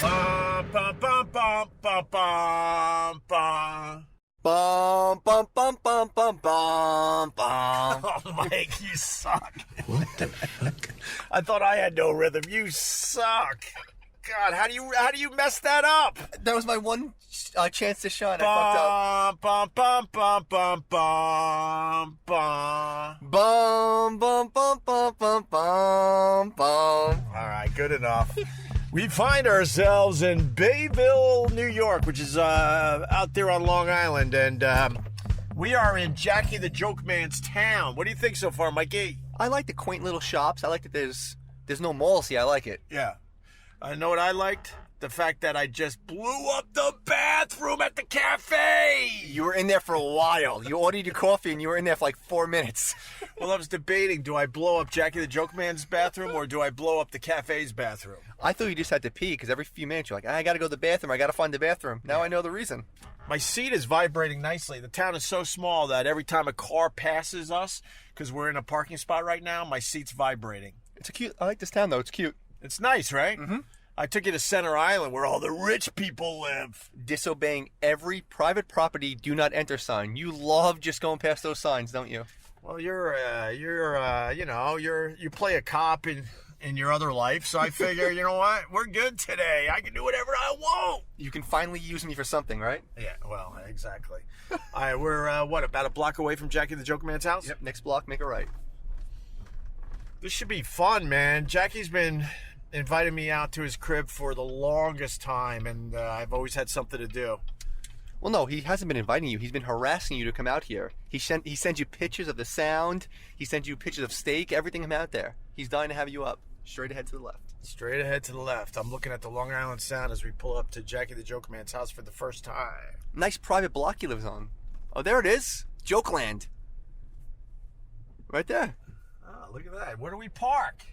Bum, bum, bum, bum, bum, bum, bum. Bum, bum, bum, bum, bum, bum, bum. Oh, Mike, you suck. What the fuck? I thought I had no rhythm. You suck. God, how do you mess that up? That was my one chance to shine. I fucked up. Bum, bum, bum, bum, bum, bum. Bum, bum, bum, bum, bum, bum, bum. All right, good enough. We find ourselves in Bayville, New York, which is out there on Long Island, and we are in Jackie the Joke Man's town. What do you think so far, Mikey? I like the quaint little shops. I like that there's no malls here. I like it. Yeah. I know what I liked? The fact that I just blew up the bathroom at the cafe. You were in there for a while. You ordered your coffee and you were in there for like 4 minutes. Well, I was debating, do I blow up Jackie the Joke Man's bathroom or do I blow up the cafe's bathroom? I thought you just had to pee because every few minutes you're like, I got to go to the bathroom. I got to find the bathroom. Now I know the reason. My seat is vibrating nicely. The town is so small that every time a car passes us, because we're in a parking spot right now, my seat's vibrating. I like this town though. It's cute. It's nice, right? Mm-hmm. I took you to Center Island where all the rich people live. Disobeying every private property do not enter sign. You love just going past those signs, don't you? Well, you play a cop in your other life, so I figure, you know what? We're good today. I can do whatever I want. You can finally use me for something, right? Yeah, well, exactly. All right, we're, about a block away from Jackie the Joke Man's house? Yep, next block, make a right. This should be fun, man. Jackie's been inviting me out to his crib for the longest time, and I've always had something to do. Well, no, he hasn't been inviting you. He's been harassing you to come out here. He sends you pictures of the sound. He sends you pictures of steak, everything him out there. He's dying to have you up. Straight ahead to the left. Straight ahead to the left. I'm looking at the Long Island Sound as we pull up to Jackie the Joke Man's house for the first time. Nice private block he lives on. Oh, there it is. Jokeland. Right there. Oh, look at that. Where do we park?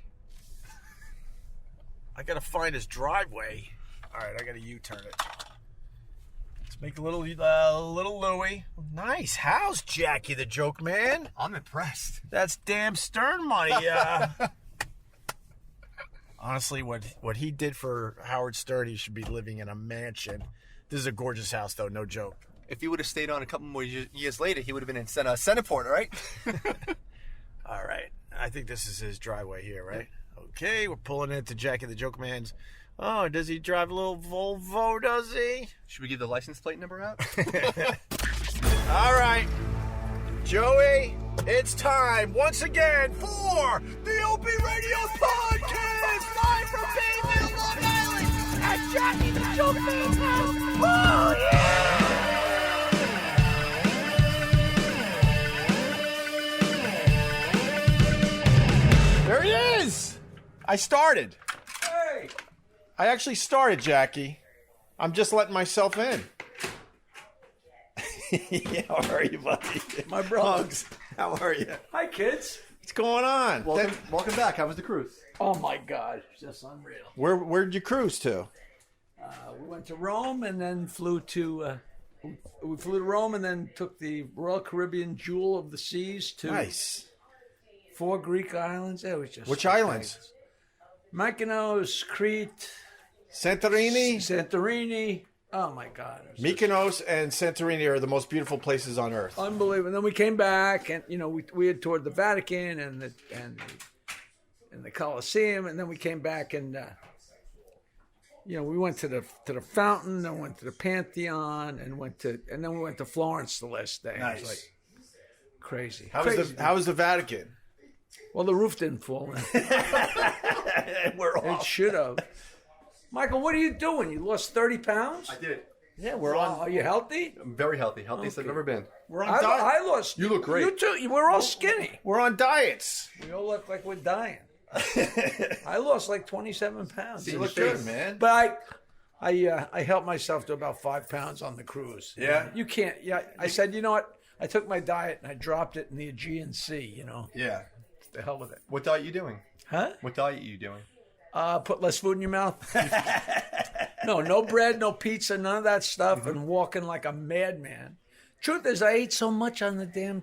I gotta find his driveway. All right, I gotta U-turn it. Let's make a little Louie. Nice house, Jackie the Joke Man. I'm impressed. That's damn Stern money. Honestly, what he did for Howard Stern, he should be living in a mansion. This is a gorgeous house, though, no joke. If he would have stayed on a couple more years later, he would have been in Centerport, right? All right. I think this is his driveway here, right? Okay, we're pulling into Jackie the Joke Man's. Oh, does he drive a little Volvo, does he? Should we give the license plate number out? All right. Joey, it's time once again for the OpieRadio podcast, live from Bayville, Long Island, at Jackie the Joke Man's house. Oh, yeah! There he is! I started. Hey! I actually started, Jackie. I'm just letting myself in. Yeah, how are you, buddy? My brother. Hugs. How are you? Hi, kids. What's going on? Welcome back. How was the cruise? Oh, my God. It's just unreal. Where'd you cruise to? We went to Rome and then flew to... we flew to Rome and then took the Royal Caribbean Jewel of the Seas to Nice. 4 Greek islands. It was just Which islands? Mykonos, Crete, Santorini? Oh, my God. It was Mykonos and Santorini are the most beautiful places on earth. unbelievable. And then we came back and, we had toured the Vatican and the Colosseum. And then we came back and, we went to the fountain, then went to the Pantheon and then we went to Florence the last day. Nice. It was like crazy. How was the Vatican? Well, the roof didn't fall in. It should have. Michael, what are you doing? You lost 30 pounds? I did. Yeah, Are you healthy? I'm very healthy. Healthiest I've ever been. We're on I lost. You look great. You too. We're all skinny. We're on diets. We all look like we're dying. I lost like 27 pounds. You look good, man. But I helped myself to about 5 pounds on the cruise. Yeah? You can't. Yeah. I said, you know what? I took my diet and I dropped it in the Aegean Sea. Yeah. The hell with it. What diet are you doing? Huh? What diet are you doing? Put less food in your mouth. No bread, no pizza, none of that stuff, and walking like a madman. Truth is, I ate so much on the damn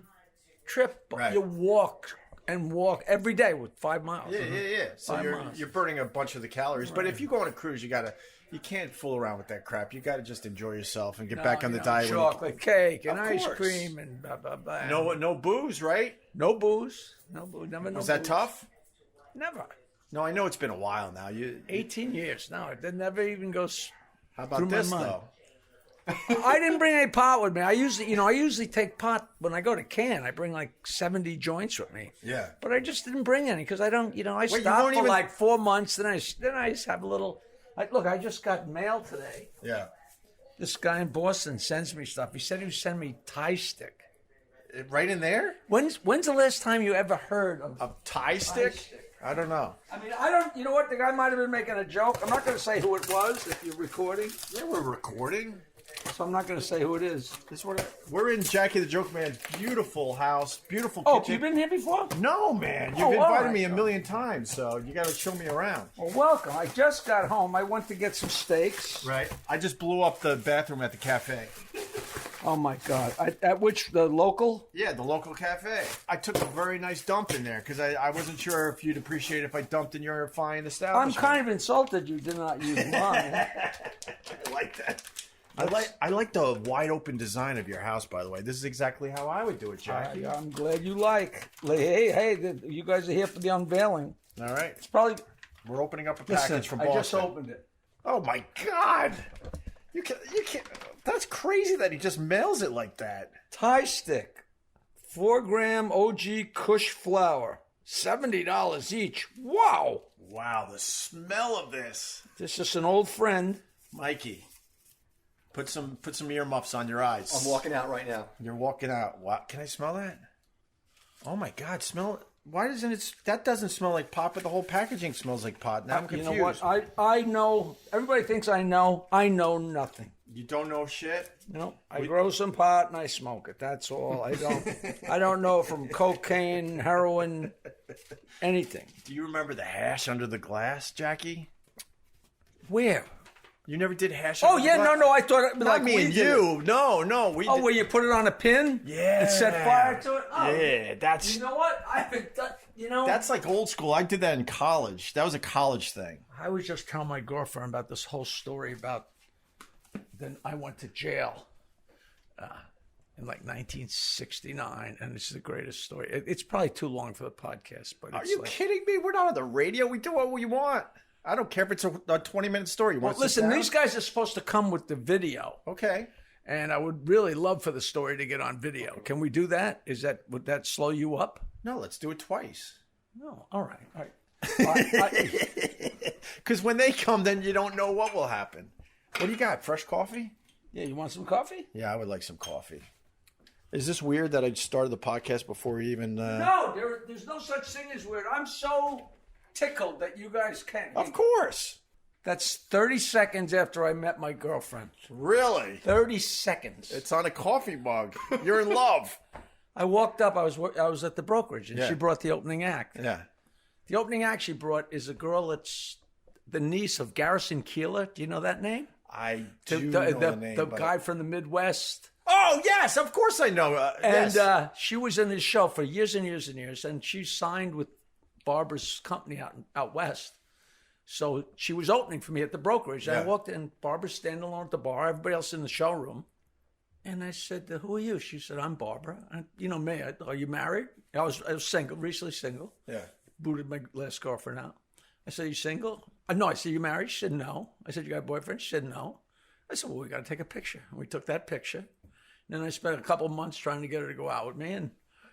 trip. Right. You walk and walk every day with 5 miles. Yeah. So 5 miles. you're burning a bunch of the calories. But if you go on a cruise, you can't fool around with that crap. You got to just enjoy yourself and get back on the diet. Chocolate cake and Of ice course. cream and blah, blah, blah. No booze, right? No booze. No booze. Never no Was that booze. tough? Never. No, I know it's been a while now. 18 years. No, it never even goes How through about my this mind. though? I didn't bring any pot with me. I usually take pot when I go to Cannes. I bring like 70 joints with me. Yeah. But I just didn't bring any because I don't. I you stopped won't for even- like 4 months. Then I just have a little. Look, I just got mail today. Yeah. This guy in Boston sends me stuff. He said he would send me Thai stick. Right in there? When's the last time you ever heard of A Thai stick? I don't know. I mean, I don't. You know what? The guy might have been making a joke. I'm not going to say who it was if you're recording, Yeah, we're recording. so I'm not going to say who it is. We're in Jackie the Joke Man's beautiful house, beautiful Oh, kitchen. you've been here before? No, man. You've Oh, all invited right. me a million times, so you got to show me around. Well, welcome. I just got home. I went to get some steaks. Right. I just blew up the bathroom at the cafe. Oh my God! At which the local? Yeah, the local cafe. I took a very nice dump in there because I wasn't sure if you'd appreciate if I dumped in your fine I'm establishment. kind of insulted you did not use mine. I like that. I like the wide open design of your house, by the way. This is exactly how I would do it, Jackie. I'm glad you like. Hey, you guys are here for the unveiling. All right. It's probably. We're opening up a package Listen, from I Boston. just opened it. Oh my God! You can't. That's crazy that he just mails it like that. Thai stick, 4-gram OG Kush flour, $70 each. Wow! Wow, the smell of this, This is an old friend. Mikey. Put some earmuffs on your eyes. I'm walking out right now. You're walking out. What? Can I smell that? Oh my God! Smell. Why doesn't it? That doesn't smell like pot, but the whole packaging smells like pot. Now I'm You confused. know what? I know. Everybody thinks I know. I know nothing. You don't know shit. I grow some pot and I smoke it. That's all. I don't know from cocaine, heroin, anything. Do you remember the hash under the glass, Jackie? Where? You never did hash. Oh under the yeah, glass? no. I thought it Not like me we and did it. you. No, we. Oh, did. where you put it on a pin? Yeah. And set fire to it? Oh, Yeah, that's. You know what? I haven't done. That's like old school. I did that in college. That was a college thing. I was just telling my girlfriend about this whole story about. Then I went to jail in like 1969, and it's the greatest story. It's probably too long for the podcast, but Are it's you like, kidding me? We're not on the radio. We do what we want. I don't care if it's a 20-minute story. You want well, to sit listen, down? these guys are supposed to come with the video, Okay. and I would really love for the story to get on video. Can we do that? Would that slow you up? No, let's do it twice. No. All right. Because when they come, then you don't know what will happen. What do you got? Fresh coffee? Yeah, you want some coffee? Yeah, I would like some coffee. Is this weird that I started the podcast before we even... No, there's no such thing as weird. I'm so tickled that you guys came. Of course. That's 30 seconds after I met my girlfriend. Really? 30 seconds. It's on a coffee mug. You're in love. I walked up. I was at the brokerage, and Yeah. she brought the opening act. Yeah. The opening act she brought is a girl that's the niece of Garrison Keillor. Do you know that name? I The, do the, know the, the name. the but- guy from the Midwest. Oh, yes. Of course I know. And yes. she was in his show for years and years and years, and she signed with Barbara's company out west. So she was opening for me at the brokerage. Yeah. I walked in, Barbara's standing alone at the bar, everybody else in the showroom. And I said, who are you? She said, I'm Barbara. And, you know me, are you married? I was single, recently single. Yeah. Booted my last girlfriend out. I said, you single? No, I said, you married? She said, no. I said, you got a boyfriend? She said, no. I said, well, we got to take a picture. And we took that picture. And then I spent a couple months trying to get her to go out with me, and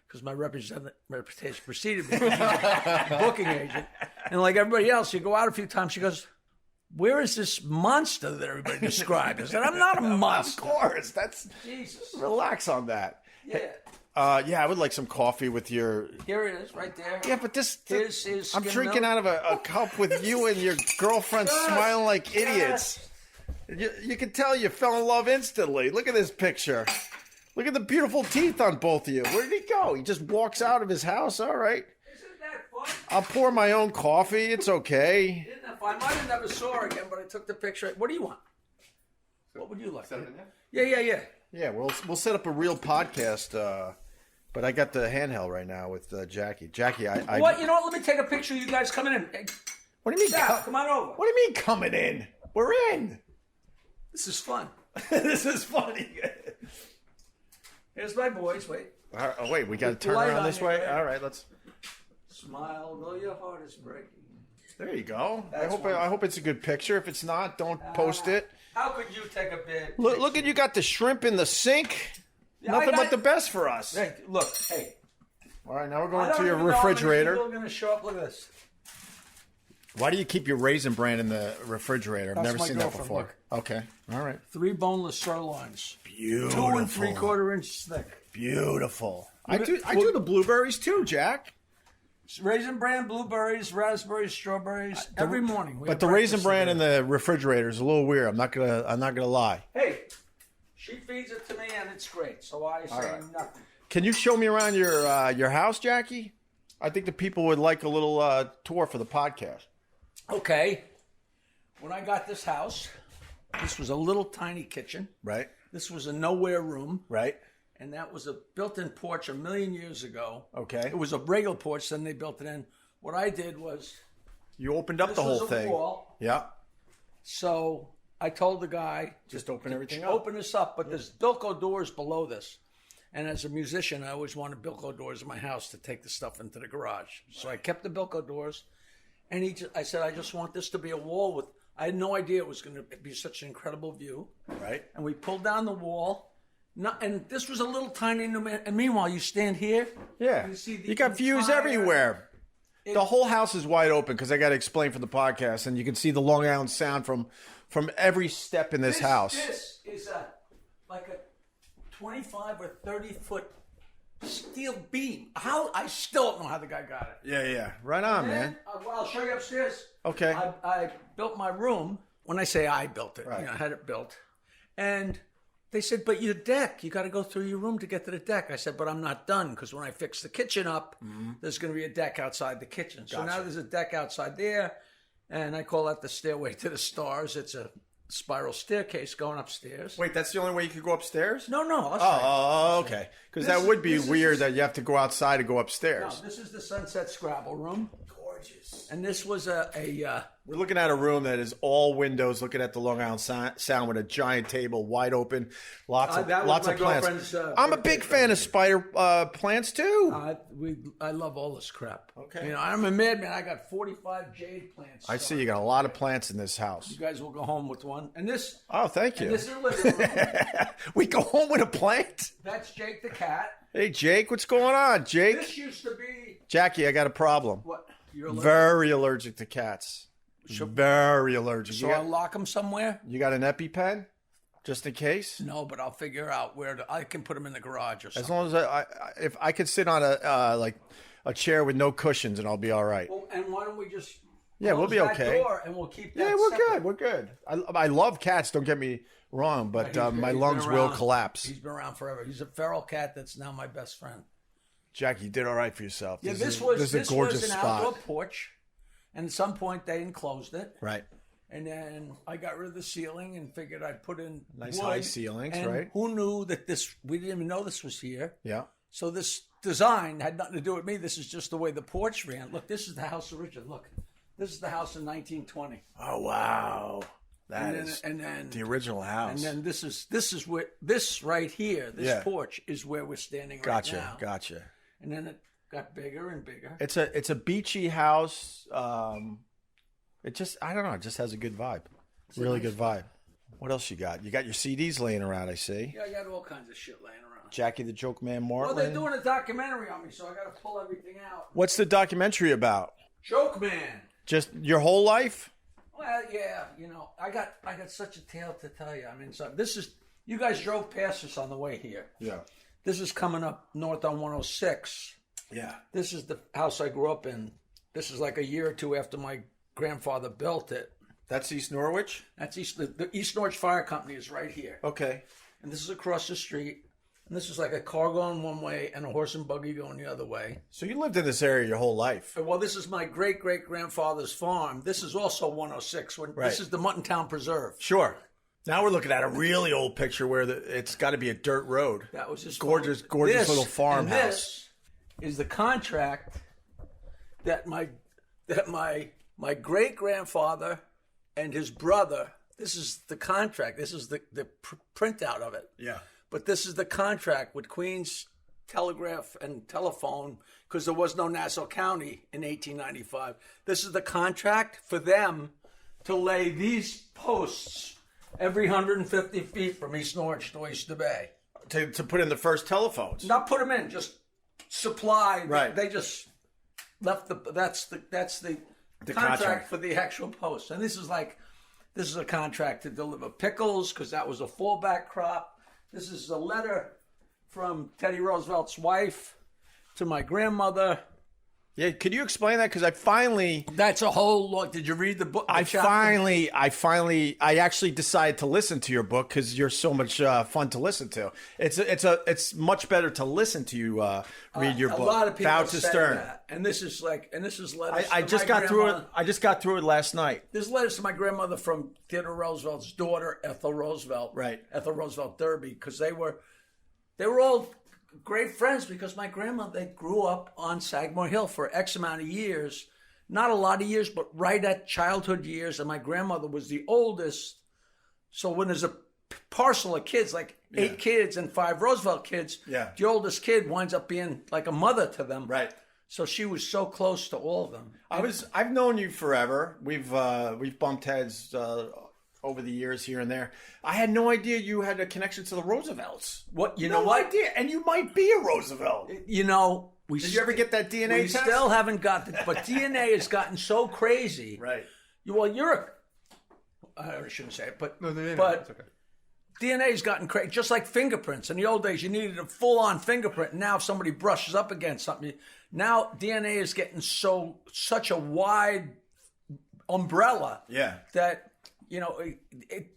because my reputation preceded me, a booking agent. And like everybody else, you go out a few times, she goes, where is this monster that everybody described? I said, I'm not a monster. Of course. That's... Jesus. Relax on that. Yeah. Yeah, I would like some coffee with your... Here it is, right there. Yeah, but this... Here's I'm skim drinking milk. out of a cup with you and your girlfriend smiling like idiots. You can tell you fell in love instantly. Look at this picture. Look at the beautiful teeth on both of you. Where did he go? He just walks out of his house. All right. Isn't that fun? I'll pour my own coffee. It's okay. Isn't that fun? I might have never saw her again, but I took the picture. What do you want? What would you like? Set it in there? Yeah. Yeah, we'll set up a real podcast But I got the handheld right now with Jackie. Jackie, I What? You know what? Let me take a picture of you guys coming in. Hey, What do you mean? Dad, come on over. What do you mean coming in? We're in. This is fun. This is funny. Here's my boys. Wait. Oh, wait, we got to turn Light around on this you, way? right? All right, let's... Smile, though your heart is breaking. There you go. That's I hope it's a good picture. If it's not, don't post it. How could you take a big Look at you got the shrimp in the sink. Yeah, Nothing I got- but the best for us. Hey, look, hey. All right, now we're I going don't to your even know how many refrigerator. people are going to show up. Look at this. Why do you keep your Raisin Bran in the refrigerator? I've That's never my seen that girlfriend, before. look. Okay, all right. 3 boneless sirloins. Beautiful. 2 3/4 inches thick. Beautiful. I do the blueberries too, Jack. Raisin bran, blueberries, raspberries, strawberries. Every morning. But the Raisin Bran in the refrigerator is a little weird. I'm not gonna lie. Hey, she feeds it to me and it's great. So I say right. nothing. Can you show me around your house, Jackie? I think the people would like a little tour for the podcast. Okay. When I got this house, this was a little tiny kitchen. Right. This was a nowhere room. Right. And that was a built-in porch a million years ago. Okay. It was a regular porch, then they built it in. What I did was, You opened up this the whole was a thing. wall. Yeah. So I told the guy, Just open everything up. open this up, but there's Bilko doors below this. And as a musician, I always wanted Bilko doors in my house to take the stuff into the garage. So I kept the Bilko doors. And I said, I just want this to be a wall with, I had no idea it was going to be such an incredible view. Right. And we pulled down the wall. And this was a little tiny, and meanwhile, you stand here. Yeah. You see the You got views entire- everywhere. The whole house is wide open because I got to explain for the podcast, and you can see the Long Island Sound from every step in this house. This is like a 25 or 30 foot steel beam. How I still don't know how the guy got it. Yeah. Right on, man. Well, I'll show you upstairs. Okay. I built my room. When I say I built it, Right. I had it built, and they said, "But your deck, you got to go through your room to get to the deck." I said, "But I'm not done because when I fix the kitchen up, there's going to be a deck outside the kitchen. So now there's a deck outside there, and I call that the Stairway to the Stars. It's a spiral staircase going upstairs. Wait, that's the only way you could go upstairs? No, I'll show you. Oh, okay. Because that would be weird that you have to go outside to go upstairs. No, this is the Sunset Scrabble room, Gorgeous. and this was We're looking at a room that is all windows, looking at the Long Island Sound with a giant table, wide open, lots of that was lots my of plants. girlfriend's, I'm a birthday big fan of spider plants too. I love all this crap. Okay. You know, I'm a madman. I got 45 jade plants. I see you got a lot of plants in this house. You guys will go home with one. And this, Oh, thank you. this is a living room. We go home with a plant. That's Jake the cat. Hey, Jake, what's going on, Jake? This used to be Jackie, I got a problem. what? You're allergic. Very allergic to cats. Very allergic. So I'll lock them somewhere. You got an EpiPen, just in case. No, but I'll figure out where to. I can put them in the garage or As something. long as if I could sit on a like a chair with no cushions, and I'll be all right. Well, and why don't we just? Yeah, we'll close be that okay. door and we'll keep that. Yeah, we're separate. good. We're good. I love cats. Don't get me wrong, but He's my been lungs will around. collapse. He's been around forever. He's a feral cat that's now my best friend. Jackie, you did all right for yourself. Yeah, this this is a gorgeous was an spot. outdoor porch, and at some point they enclosed it. Right. And then I got rid of the ceiling and figured I'd put in Nice wood. high ceilings, And right? who knew that this? We didn't even know this was here. Yeah. So this design had nothing to do with me. This is just the way the porch ran. Look, this is the house original. Look, this is the house in 1920. Oh wow, that And is then the original house. and then this is where this right here, this Yeah. porch is where we're standing right Gotcha. now. Gotcha. And then it got bigger and bigger. It's a beachy house. It just I don't know. It just has a good vibe. Really good vibe. What else you got? You got your CDs laying around. I see. Yeah, I got all kinds of shit laying around. Jackie the Joke Man Well, they're Martling. doing a documentary on me, so I got to pull everything out. What's the documentary about? Joke Man. Just your whole life? Well, yeah, you know, I got such a tale to tell you. I mean, so this is you guys drove past us on the way here. Yeah. This is coming up north on 106. Yeah. This is the house I grew up in. This is like a year or two after my grandfather built it. That's East Norwich? That's the East Norwich Fire Company is right here, Okay. and this is across the street. And this is like a car going one way and a horse and buggy going the other way. So you lived in this area your whole life. Well, this is my great-great-grandfather's farm. This is also 106. Right. This is the Muttontown Preserve. Sure. Now we're looking at a really old picture where it's got to be a dirt road. That was his gorgeous this, little farmhouse. And this is the contract that my great grandfather and his brother. This is the contract. This is the printout of it. Yeah. But this is the contract with Queens Telegraph and Telephone, because there was no Nassau County in 1895. This is the contract for them to lay these posts every 150 feet from East Norwich to Oyster Bay. To put in the first telephones. Not put them in, just supply. Right. They just left that's the contract for the actual post. And this is a contract to deliver pickles, because that was a fallback crop. This is a letter from Teddy Roosevelt's wife to my grandmother. Yeah, could you explain that? Because That's a whole lot. Did you read the book? I actually decided to listen to your book because you're so much fun to listen to. It's much better to listen to you read your book. A lot of people Bow to say Stern. that, and this is letters. I just got through it. I just got through it last night. There's letters to my grandmother from Theodore Roosevelt's daughter, Ethel Roosevelt. Right. Ethel Roosevelt Derby, because they were all great friends, because my grandmother, they grew up on Sagamore Hill for X amount of years. Not a lot of years, but right at childhood years. And my grandmother was the oldest. So when there's a parcel of kids, like 8 kids and 5 Roosevelt kids, the oldest kid winds up being like a mother to them. Right. So she was so close to all of them. I've known you forever. We've bumped heads over the years here and there. I had no idea you had a connection to the Roosevelts. No idea. And you might be a Roosevelt. Did you ever get that DNA we test? still haven't got it, but DNA has gotten so crazy. Right. I shouldn't say it, but It's okay. DNA has gotten crazy, just like fingerprints. In the old days, you needed a full-on fingerprint. Now, if somebody brushes up against something, now DNA is getting such a wide umbrella that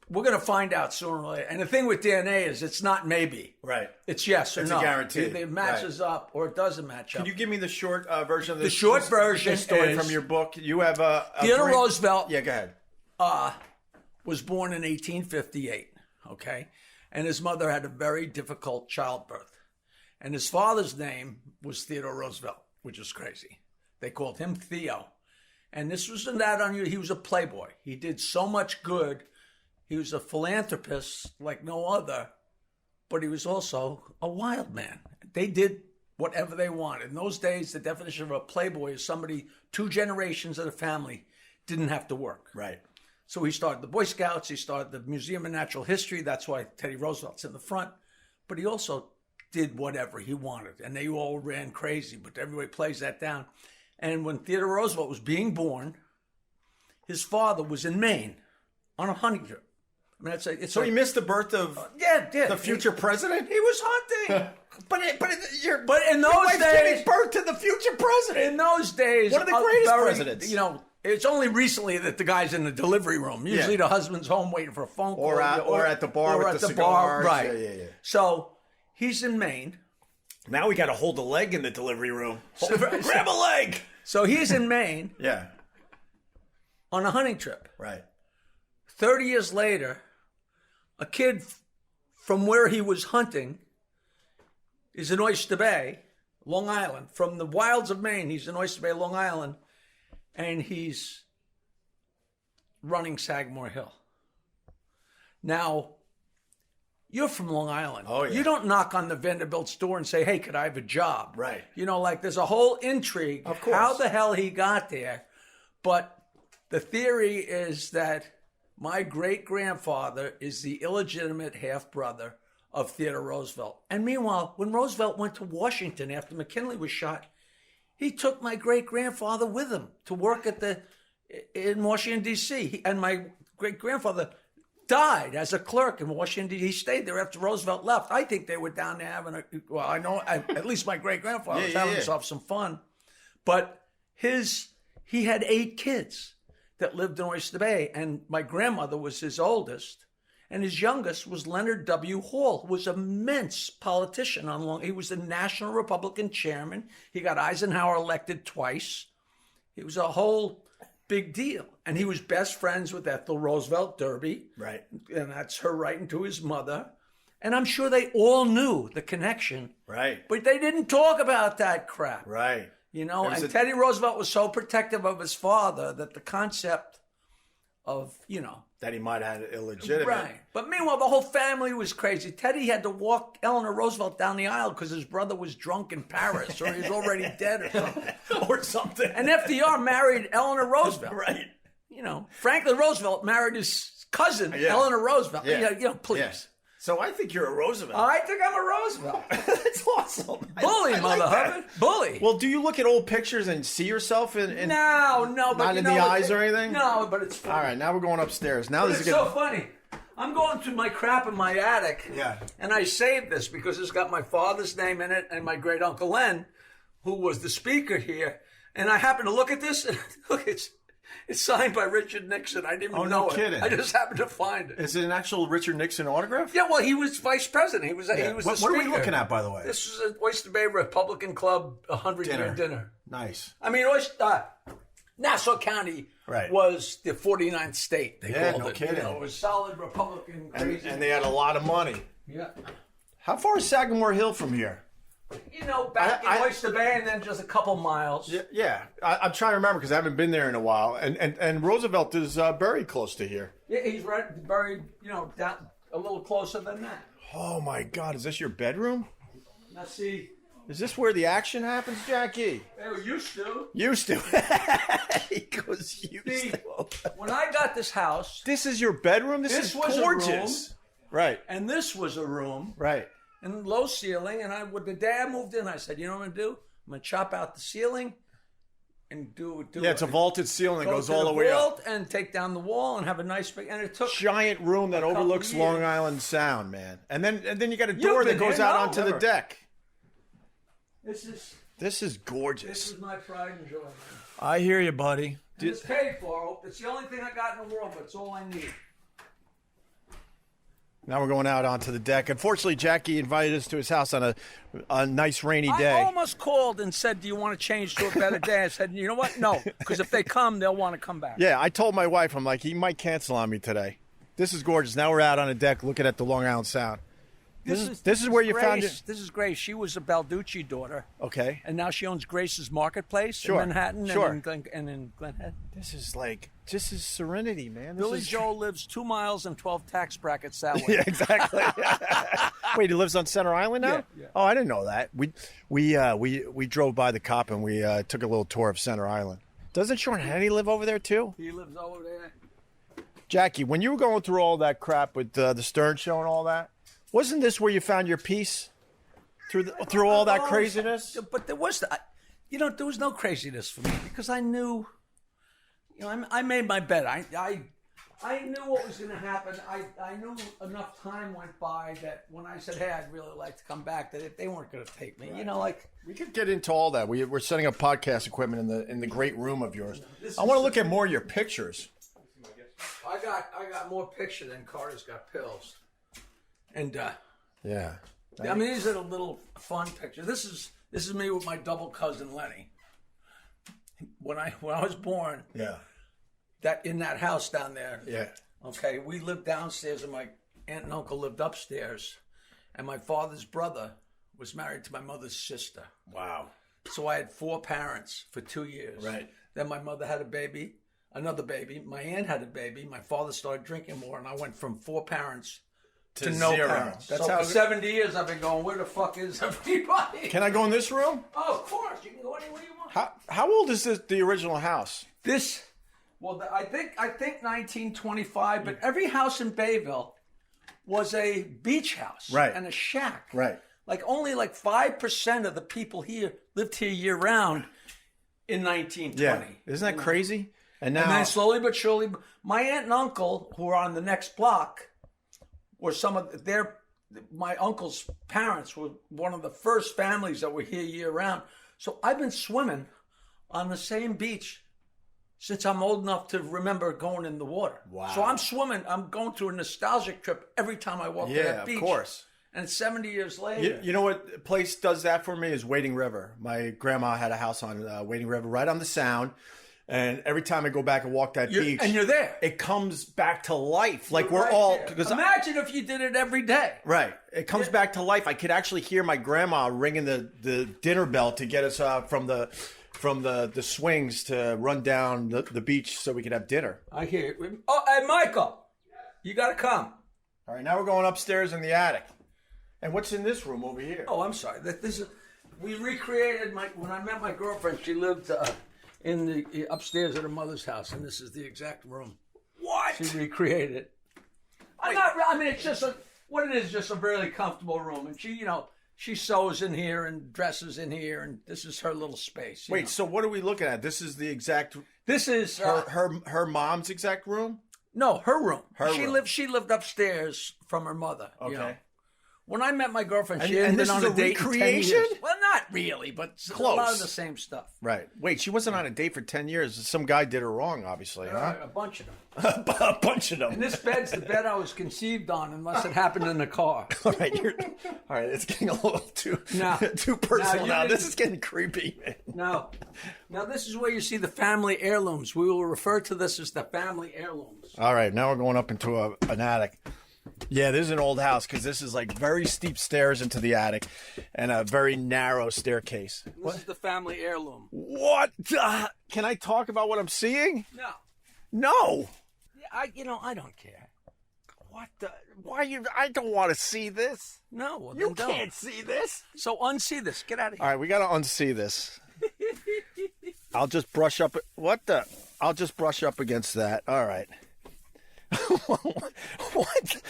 we're going to find out sooner or later. And the thing with DNA is it's not maybe. Right. It's yes or it's no. It's a guarantee. It matches up or it doesn't match up. Can you give me the short version of this? The short version this story is from your book. You have a Theodore Roosevelt. Yeah, go ahead. Was born in 1858, okay? And his mother had a very difficult childbirth. And his father's name was Theodore Roosevelt, which is crazy. They called him Theo. And this wasn't that unusual. He was a playboy. He did so much good. He was a philanthropist like no other, but he was also a wild man. They did whatever they wanted. In those days, the definition of a playboy is somebody 2 generations of the family didn't have to work. Right. So he started the Boy Scouts. He started the Museum of Natural History. That's why Teddy Roosevelt's in the front. But he also did whatever he wanted. And they all ran crazy, but everybody plays that down. And when Theodore Roosevelt was being born, his father was in Maine on a hunting trip. I mean, so he missed the birth of the future president? He was hunting. But in those days, giving birth to the future president. In those days, one of the greatest presidents. It's only recently that the guy's in the delivery room. Usually the husband's home waiting for a phone call. Or at the bar with the cigars. Right. Yeah. So he's in Maine. Now we got to hold a leg in the delivery room. Grab a leg. So he's in Maine. Yeah. On a hunting trip. Right. 30 years later, a kid from where he was hunting is in Oyster Bay, Long Island. From the wilds of Maine, he's in Oyster Bay, Long Island, and he's running Sagamore Hill. Now, you're from Long Island. Oh, yeah. You don't knock on the Vanderbilt's door and say, hey, could I have a job? Right. There's a whole intrigue. Of course. How the hell he got there. But the theory is that my great-grandfather is the illegitimate half-brother of Theodore Roosevelt. And meanwhile, when Roosevelt went to Washington after McKinley was shot, he took my great-grandfather with him to work in Washington, D.C. And my great-grandfather died as a clerk in Washington, D.C. He stayed there after Roosevelt left. I think they were down there having at least my great-grandfather was having himself some fun. But he had 8 kids that lived in Oyster Bay, and my grandmother was his oldest, and his youngest was Leonard W. Hall, who was an immense politician. He was the National Republican chairman. He got Eisenhower elected twice. He was a whole big deal. And he was best friends with Ethel Roosevelt Derby. Right. And that's her writing to his mother. And I'm sure they all knew the connection. Right. But they didn't talk about that crap. Right. You know, and Teddy Roosevelt was so protective of his father that the concept of, you know. That he might have had illegitimate. Right. But meanwhile, the whole family was crazy. Teddy had to walk Eleanor Roosevelt down the aisle because his brother was drunk in Paris or he was already dead or something. Or something. And FDR married Eleanor Roosevelt. Right. You know, Franklin Roosevelt married his cousin, Eleanor Roosevelt. Yeah. You know, please. Yeah. So I think you're a Roosevelt. I think I'm a Roosevelt. That's awesome. Bully, I Mother like that. Hubbard. Bully. Well, do you look at old pictures and see yourself in No, but not you in know the what? eyes or anything? No, but it's funny. All right, now we're going upstairs. Now But this it's is so funny. I'm going through my crap in my attic. Yeah. And I saved this because it's got my father's name in it and my great uncle Len, who was the speaker here. And I happened to look at this and look, it's signed by Richard Nixon. I didn't even know it. Kidding. I just happened to find it. Is it an actual Richard Nixon autograph? Yeah, well, he was vice president. He was the What speaker. are we looking at, by the way? This was an Oyster Bay Republican Club 100-year dinner. Nice. I mean, Nassau County Right. was the 49th state. They called no it. kidding. You know, it was solid Republican. Crazy. And they had a lot of money. Yeah. How far is Sagamore Hill from here? You know, back in Oyster Bay and then just a couple miles. Yeah. I'm trying to remember because I haven't been there in a while. And Roosevelt is buried close to here. Yeah, he's buried, you know, down a little closer than that. Oh, my God. Is this your bedroom? Now, see. Is this where the action happens, Jackie? They were used to. Used to. He goes used See, to. when I got this house. This is your bedroom? This is was gorgeous. a room. Right. And this was a room. Right. And low ceiling. And the day I moved in, I said, you know what I'm going to do? I'm going to chop out the ceiling and do Yeah, it's a vaulted ceiling that go goes to all the way vault up. and take down the wall and have a nice big. And it took. Giant room that couple overlooks years. Long Island Sound, man. And then you got a door that been goes here? out No, onto the never. deck. This is gorgeous. This is my pride and joy. Man. I hear you, buddy. And it's paid for. It's the only thing I got in the world, but it's all I need. Now we're going out onto the deck. Unfortunately, Jackie invited us to his house on a nice rainy day. I almost called and said, do you want to change to a better day? I said, you know what? No, because if they come, they'll want to come back. Yeah, I told my wife, I'm like, he might cancel on me today. This is gorgeous. Now we're out on a deck looking at the Long Island Sound. This is where you found it? This is Grace. She was a Balducci daughter. Okay. And now she owns Grace's Marketplace Sure. in Manhattan Sure. and in Glenhead. This is serenity, man. Billy Joel lives 2 miles and 12 tax brackets that way. Yeah, exactly. Wait, he lives on Center Island now? Yeah. Oh, I didn't know that. We drove by the Cop and we took a little tour of Center Island. Doesn't Sean Hannity live over there too? He lives over there. Jackie, when you were going through all that crap with the Stern Show and all that, wasn't this where you found your peace through all that craziness? But there was no craziness for me because I knew, I made my bed. I knew what was going to happen. I knew enough time went by that when I said, hey, I'd really like to come back, that they weren't going to take me. We could get into all that. We're setting up podcast equipment in the great room of yours. I want to look at more of your pictures. I got more picture than Carter's got pills. And Yeah. I mean, these are the little fun pictures. This is me with my double cousin Lenny. When I was born, Yeah. in that house down there. Yeah. Okay, we lived downstairs, and my aunt and uncle lived upstairs, and my father's brother was married to my mother's sister. Wow. So I had 4 parents for 2 years. Right. Then my mother had a baby, another baby. My aunt had a baby. My father started drinking more, and I went from 4 parents to no 0. parents. That's so how for 70 years I've been going, where the fuck is everybody? Can I go in this room? Oh, of course. You can go anywhere you want. How old is the original house? I think 1925, but every house in Bayville was a beach house. Right. And a shack. Right. Only 5% of the people here lived here year round in 1920. Yeah. Isn't that crazy? And then slowly but surely, my aunt and uncle, who were on the next block, were my uncle's parents were one of the first families that were here year round. So I've been swimming on the same beach since I'm old enough to remember going in the water. Wow. So I'm swimming. I'm going through a nostalgic trip every time I walk to that beach. Yeah, of course. And 70 years later. You know what place does that for me is Wading River. My grandma had a house on Wading River right on the Sound. And every time I go back and walk that beach, and you're there. it comes back to life. Like You're we're right all there. because Imagine if you did it every day. right. It comes back to life. I could actually hear my grandma ringing the dinner bell to get us from the swings to run down the beach so we could have dinner. I hear it. Oh, hey, Michael, you got to come. All right, now we're going upstairs in the attic. And what's in this room over here? Oh, I'm sorry. We recreated when I met my girlfriend. She lived in the upstairs at her mother's house, and this is the exact room. What? She recreated it. It's just what it is, just a really comfortable room, and she sews in here and dresses in here, and this is her little space. Wait, so what are we looking at? This is the exact. This is her mom's exact room. No, her room. Room. She lived upstairs from her mother. Okay. When I met my girlfriend, she And hadn't this been is on a a date in 10 recreation? years. Well, not really, but Close. a lot of the same stuff. Right. Wait, she wasn't on a date for 10 years. Some guy did her wrong, obviously, huh? A bunch of them. A bunch of them. And this bed's the bed I was conceived on, unless it happened in the car. All right, it's getting a little too personal now. This is getting creepy. Now this is where you see the family heirlooms. We will refer to this as the family heirlooms. All right, now we're going up into an attic. Yeah, this is an old house because this is like very steep stairs into the attic and a very narrow staircase. This is the family heirloom. What? Can I talk about what I'm seeing? No. No. Yeah, I don't care. What the? Why you? I don't want to see this. No, well, You then can't see this. So unsee this. Get out of here. All right, we got to unsee this. I'll just brush up. What the? I'll just brush up against that. All right. What?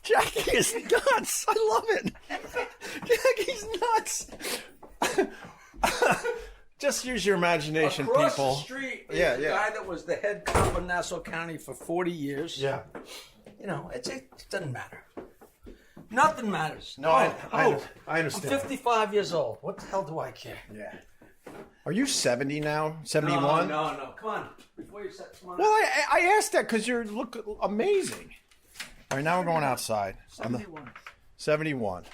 Jackie is nuts. I love it. Jackie's nuts. Just use your imagination, Across people. the street is Yeah, the yeah. guy that was the head cop of Nassau County for 40 years. Yeah. It doesn't matter. Nothing matters. No, I understand. I'm 55 years old. What the hell do I care? Yeah. Are you 70 now? 71? No. Come on. Before you set someone Well, I asked that because you look amazing. All right, now we're going outside. 71. 71.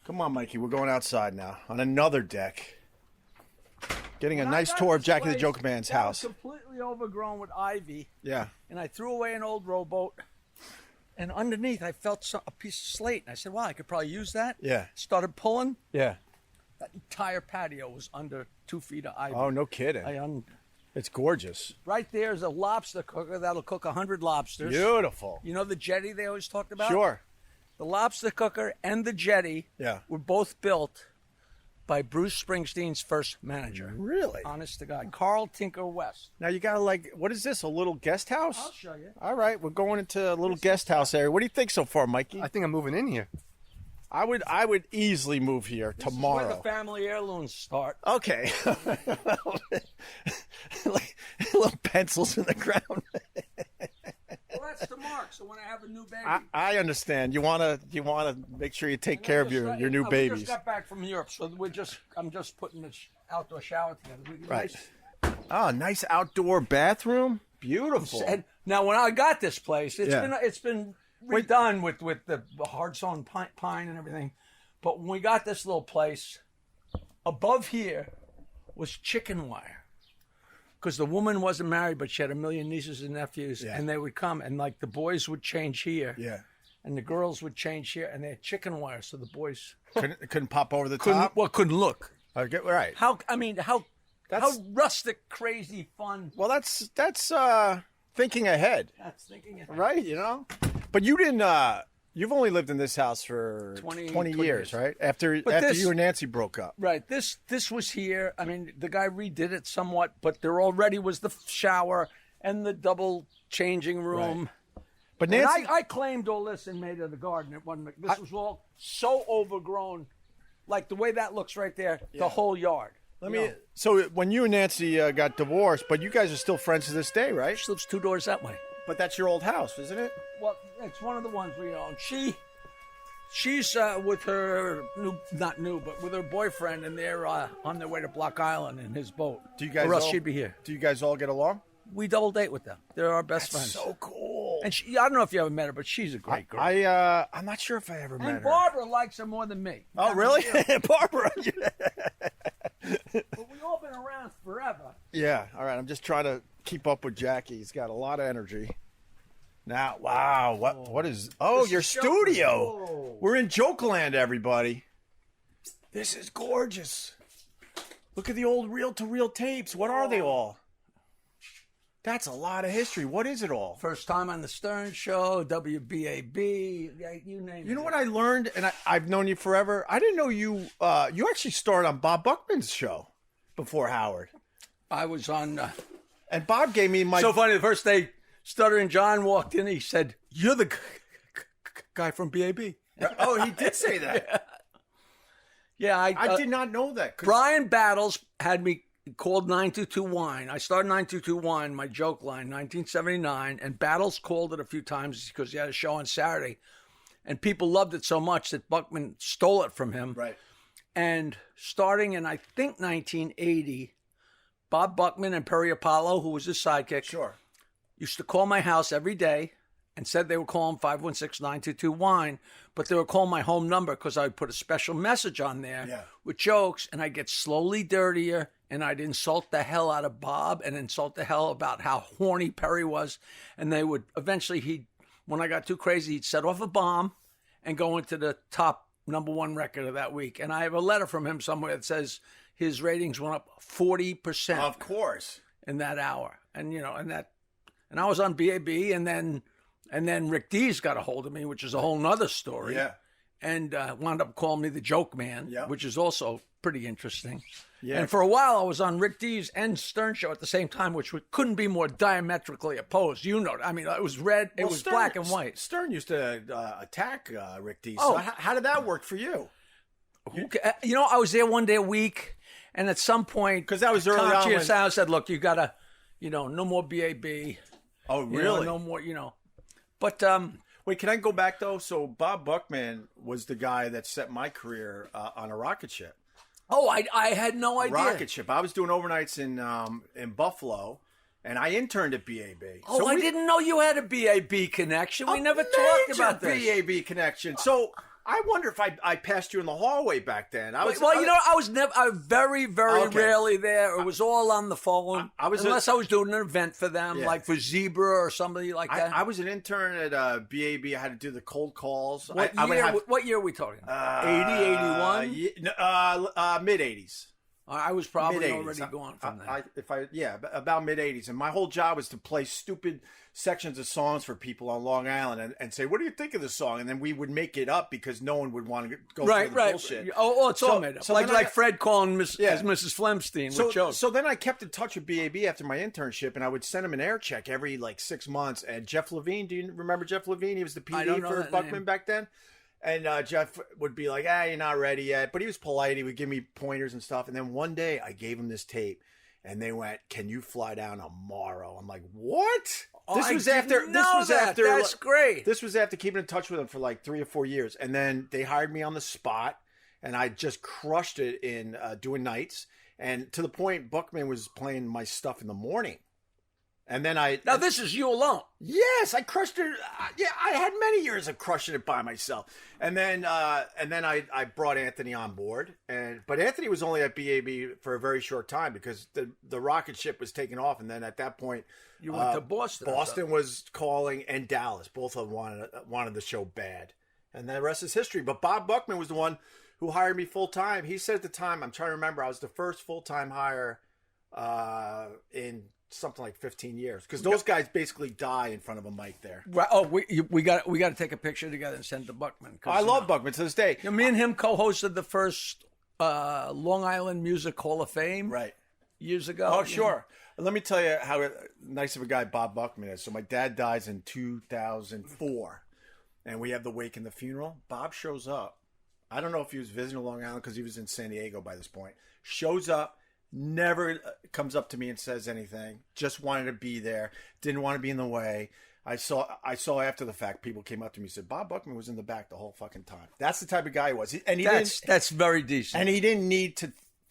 Come on, Mikey. We're going outside now on another deck. Getting a nice tour of Jackie the Joke Man's house. Completely overgrown with ivy. Yeah. And I threw away an old rowboat. And underneath, I felt a piece of slate. And I said, wow, I could probably use that. Yeah. Started pulling. Yeah. That entire patio was under 2 feet of ivy. Oh, no kidding. It's gorgeous. Right there is a lobster cooker that'll cook 100 lobsters. Beautiful. You know the jetty they always talked about? Sure. The lobster cooker and the jetty were both built by Bruce Springsteen's first manager. Really? Honest to God. Carl Tinker West. Now you gotta what is this? A little guest house? I'll show you. All right, we're going into a little guest house area. What do you think so far, Mikey? I think I'm moving in here. I would easily move here tomorrow. This is where the family heirlooms start. Okay. Little pencils in the ground. Well, that's the mark. So when I have a new baby, I understand. You wanna make sure you take care of your new We babies. just got back from Europe, so I'm just putting the outdoor shower together. Right. Oh, nice outdoor bathroom. Beautiful. And now, when I got this place, it's been redone with the hard sawn pine and everything. But when we got this little place, above here was chicken wire. Because the woman wasn't married, but she had a million nieces and nephews, and they would come, and like the boys would change here, and the girls would change here, and they had chicken wire, so the boys couldn't pop over the top. Couldn't look. Okay, right. How rustic, crazy, fun. Well, that's thinking ahead. That's thinking ahead. Right, But you didn't. You've only lived in this house for 20 years, right? After you and Nancy broke up. Right. This was here. I mean, the guy redid it somewhat, but there already was the shower and the double changing room. Right. But Nancy, I claimed all this and made it a garden. It wasn't. This was all so overgrown, like the way that looks right there. Yeah. The whole yard. So when you and Nancy got divorced, but you guys are still friends to this day, right? She lives 2 doors that way. But that's your old house, isn't it? Well, it's one of the ones we own. She's with her with her boyfriend, and they're on their way to Block Island in his boat. Do you guys? Or else she'd be here. Do you guys all get along? We double date with them. They're our best friends. So cool. And I don't know if you ever met her, but she's a great girl. I'm not sure if I ever met her. And Barbara likes her more than me. Oh, really? Barbara. But we've all been around forever. Yeah, all right. I'm just trying to keep up with Jackie. He's got a lot of energy. Now, wow, what is... Oh, your studio. Whoa. We're in Jokeland, everybody. This is gorgeous. Look at the old reel-to-reel tapes. What are they all? That's a lot of history. What is it all? First time on the Stern Show, WBAB, you name it. You know what I learned, and I've known you forever? I didn't know you actually started on Bob Buckman's show before Howard. I was on... And Bob gave me my... So funny, the first day Stuttering John walked in, he said, "You're the guy from BAB." Oh, he did say that. Yeah, I did not know that. Brian Battles had me called 922 Wine. I started 922 Wine, my joke line, 1979, and Battles called it a few times because he had a show on Saturday, and people loved it so much that Buckman stole it from him. Right. And starting in, I think, 1980, Bob Buckman and Perry Apollo, who was his sidekick, Sure. used to call my house every day and said they would call him 516-922-WINE, but they would call my home number because I would put a special message on there with jokes, and I'd get slowly dirtier, and I'd insult the hell out of Bob and insult the hell about how horny Perry was, and they would eventually, when I got too crazy, he'd set off a bomb and go into the top #1 record of that week. And I have a letter from him somewhere that says his ratings went up 40%. Of course. In that hour. And, you know, and I was on BAB, and then Rick Dees got a hold of me, which is a whole nother story. Yeah. And wound up calling me the Joke Man, which is also pretty interesting. Yeah. And for a while, I was on Rick Dees and Stern Show at the same time, which couldn't be more diametrically opposed. You know, I mean, it was red, it was black and white. Stern used to attack Rick Dees. Oh. So how did that work for you? You know, I was there one day a week, and at some point, because that was early on. Chiasaw said, "Look, you gotta, you know, no more BAB." Oh, really? No more, you know. But wait, can I go back though? So Bob Buckman was the guy that set my career on a rocket ship. Oh, I had no idea. Rocket ship. I was doing overnights in Buffalo, and I interned at BAB. Oh, so I didn't know you had a BAB connection. We never talked about this. BAB connection. So I wonder if I passed you in the hallway back then. I was very, very rarely there. It was all on the phone. Unless I was doing an event for them, like for Zebra or somebody like that. I was an intern at BAB. I had to do the cold calls. What year are we talking? 80, 81? Mid-80s. I was probably mid-80s. already gone from that. About mid-80s. And my whole job was to play stupid sections of songs for people on Long Island and say, "What do you think of the song?" And then we would make it up because no one would want to go through the bullshit. Oh, it's all made up. So like Fred calling Mrs. Flemstein with jokes. So then I kept in touch with BAB after my internship, and I would send him an air check every 6 months. And Jeff Levine, do you remember Jeff Levine? He was the PD for Buckman back then. And Jeff would be like, "You're not ready yet." But he was polite. He would give me pointers and stuff. And then one day I gave him this tape, and they went, "Can you fly down tomorrow?" I'm like, "What?" This was after. That's great. This was after keeping in touch with him for 3 or 4 years, and then they hired me on the spot, and I just crushed it in doing nights, and to the point Buckman was playing my stuff in the morning. And then this is you alone. Yes, I crushed it. I had many years of crushing it by myself. And then I brought Anthony on board. But Anthony was only at BAB for a very short time because the rocket ship was taking off. And then at that point, you went to Boston. Boston was calling, and Dallas. Both of them wanted the show bad. And the rest is history. But Bob Buckman was the one who hired me full time. He said at the time, I'm trying to remember, I was the first full time hire in something like 15 years, because those guys basically die in front of a mic there. Right. Oh, we got to take a picture together and send to Buckman. I love Buckman to this day. Me and him co-hosted the first Long Island Music Hall of Fame years ago. Oh, sure. Let me tell you how nice of a guy Bob Buckman is. So my dad dies in 2004, and we have the wake and the funeral. Bob shows up. I don't know if he was visiting Long Island because he was in San Diego by this point. Shows up. Never comes up to me and says anything. Just wanted to be there. Didn't want to be in the way. I saw after the fact, people came up to me and said, "Bob Buckman was in the back the whole fucking time." That's the type of guy he was. That's very decent. And he didn't need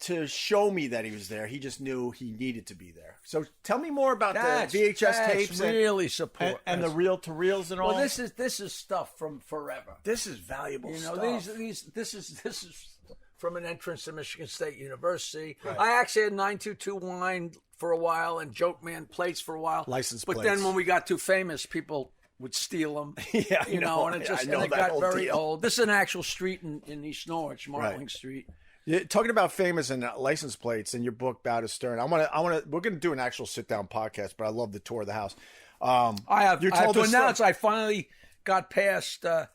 to show me that he was there. He just knew he needed to be there. So tell me more about the VHS tapes. Really support and the reel to reels and all. Well, this is stuff from forever. This is valuable stuff. This is from an entrance to Michigan State University. Right. I actually had 922 Wine for a while and Joke Man plates for a while. License but plates. then when we got too famous, people would steal them. Yeah, you know, and it I know and it that got whole very deal. old. This is an actual street in East Norwich, Martling Right. Street. Yeah, talking about famous and license plates in your book, Bow to Stern. We're going to do an actual sit down podcast, but I love the tour of the house. I have you to told us announce I finally got past the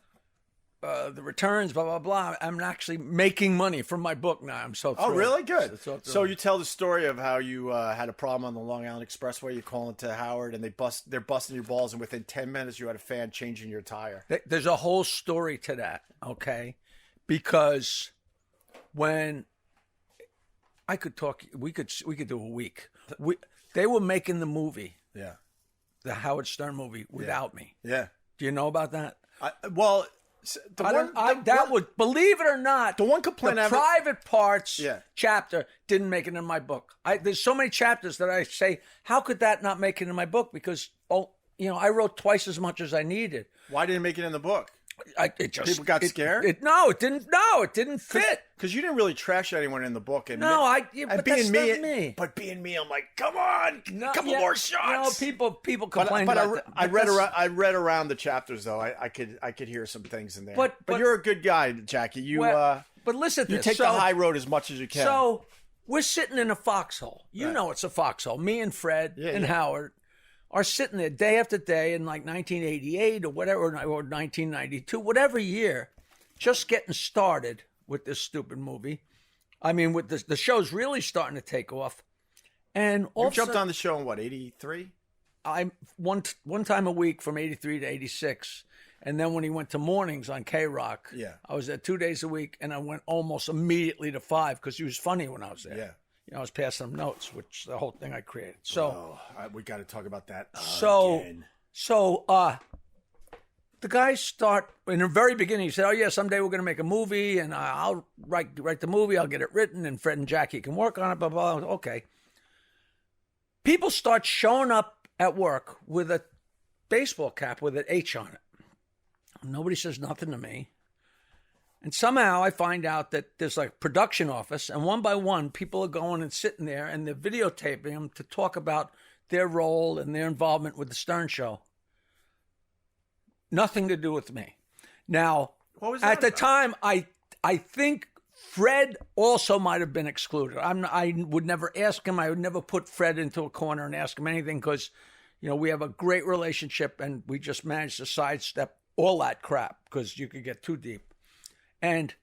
returns, blah, blah, blah. I'm actually making money from my book now. I'm so Oh, thrilled. really? Good. So you tell the story of how you had a problem on the Long Island Expressway. You call into Howard, and they're busting your balls, and within 10 minutes, you had a fan changing your tire. There's a whole story to that, okay? Because when I could talk, we could do a week. They were making the movie, Yeah. the Howard Stern movie, without me. Yeah. Do you know about that? Believe it or not, the one complaint the I've- private parts Yeah. chapter didn't make it in my book. There's so many chapters that I say, how could that not make it in my book? Because I wrote twice as much as I needed. Why didn't it make it in the book? People got scared? It didn't fit. Because you didn't really trash anyone in the book. And But being that's me, not me. But being me, I'm like, come on, couple Yeah, more shots. people complain But about that. I read around the chapters though. I could hear some things in there. But you're a good guy, Jackie. But listen to you this. take the high road as much as you can. So we're sitting in a foxhole. You know it's a foxhole. Me and Fred and Howard are sitting there day after day in like 1988 or whatever, or 1992, whatever year, just getting started with this stupid movie. I mean, with the show's really starting to take off. And all you of a jumped sudden, on the show in what, 83? I one time a week from 83 to 86. And then when he went to mornings on K-Rock, I was there 2 days a week, and I went almost immediately to 5 because he was funny when I was there. Yeah. I was passing him notes, which the whole thing I created. So we got to talk about that again. So the guys start in the very beginning. He said, "Oh yeah, someday we're going to make a movie, and I'll write the movie. I'll get it written, and Fred and Jackie can work on it." Blah blah. Okay. People start showing up at work with a baseball cap with an H on it. Nobody says nothing to me. And somehow I find out that there's like a production office, and one by one, people are going and sitting there, and they're videotaping them to talk about their role and their involvement with the Stern Show. Nothing to do with me. Now, What was at that the about? time, I think Fred also might have been excluded. I would never ask him. I would never put Fred into a corner and ask him anything because, we have a great relationship, and we just managed to sidestep all that crap because you could get too deep. And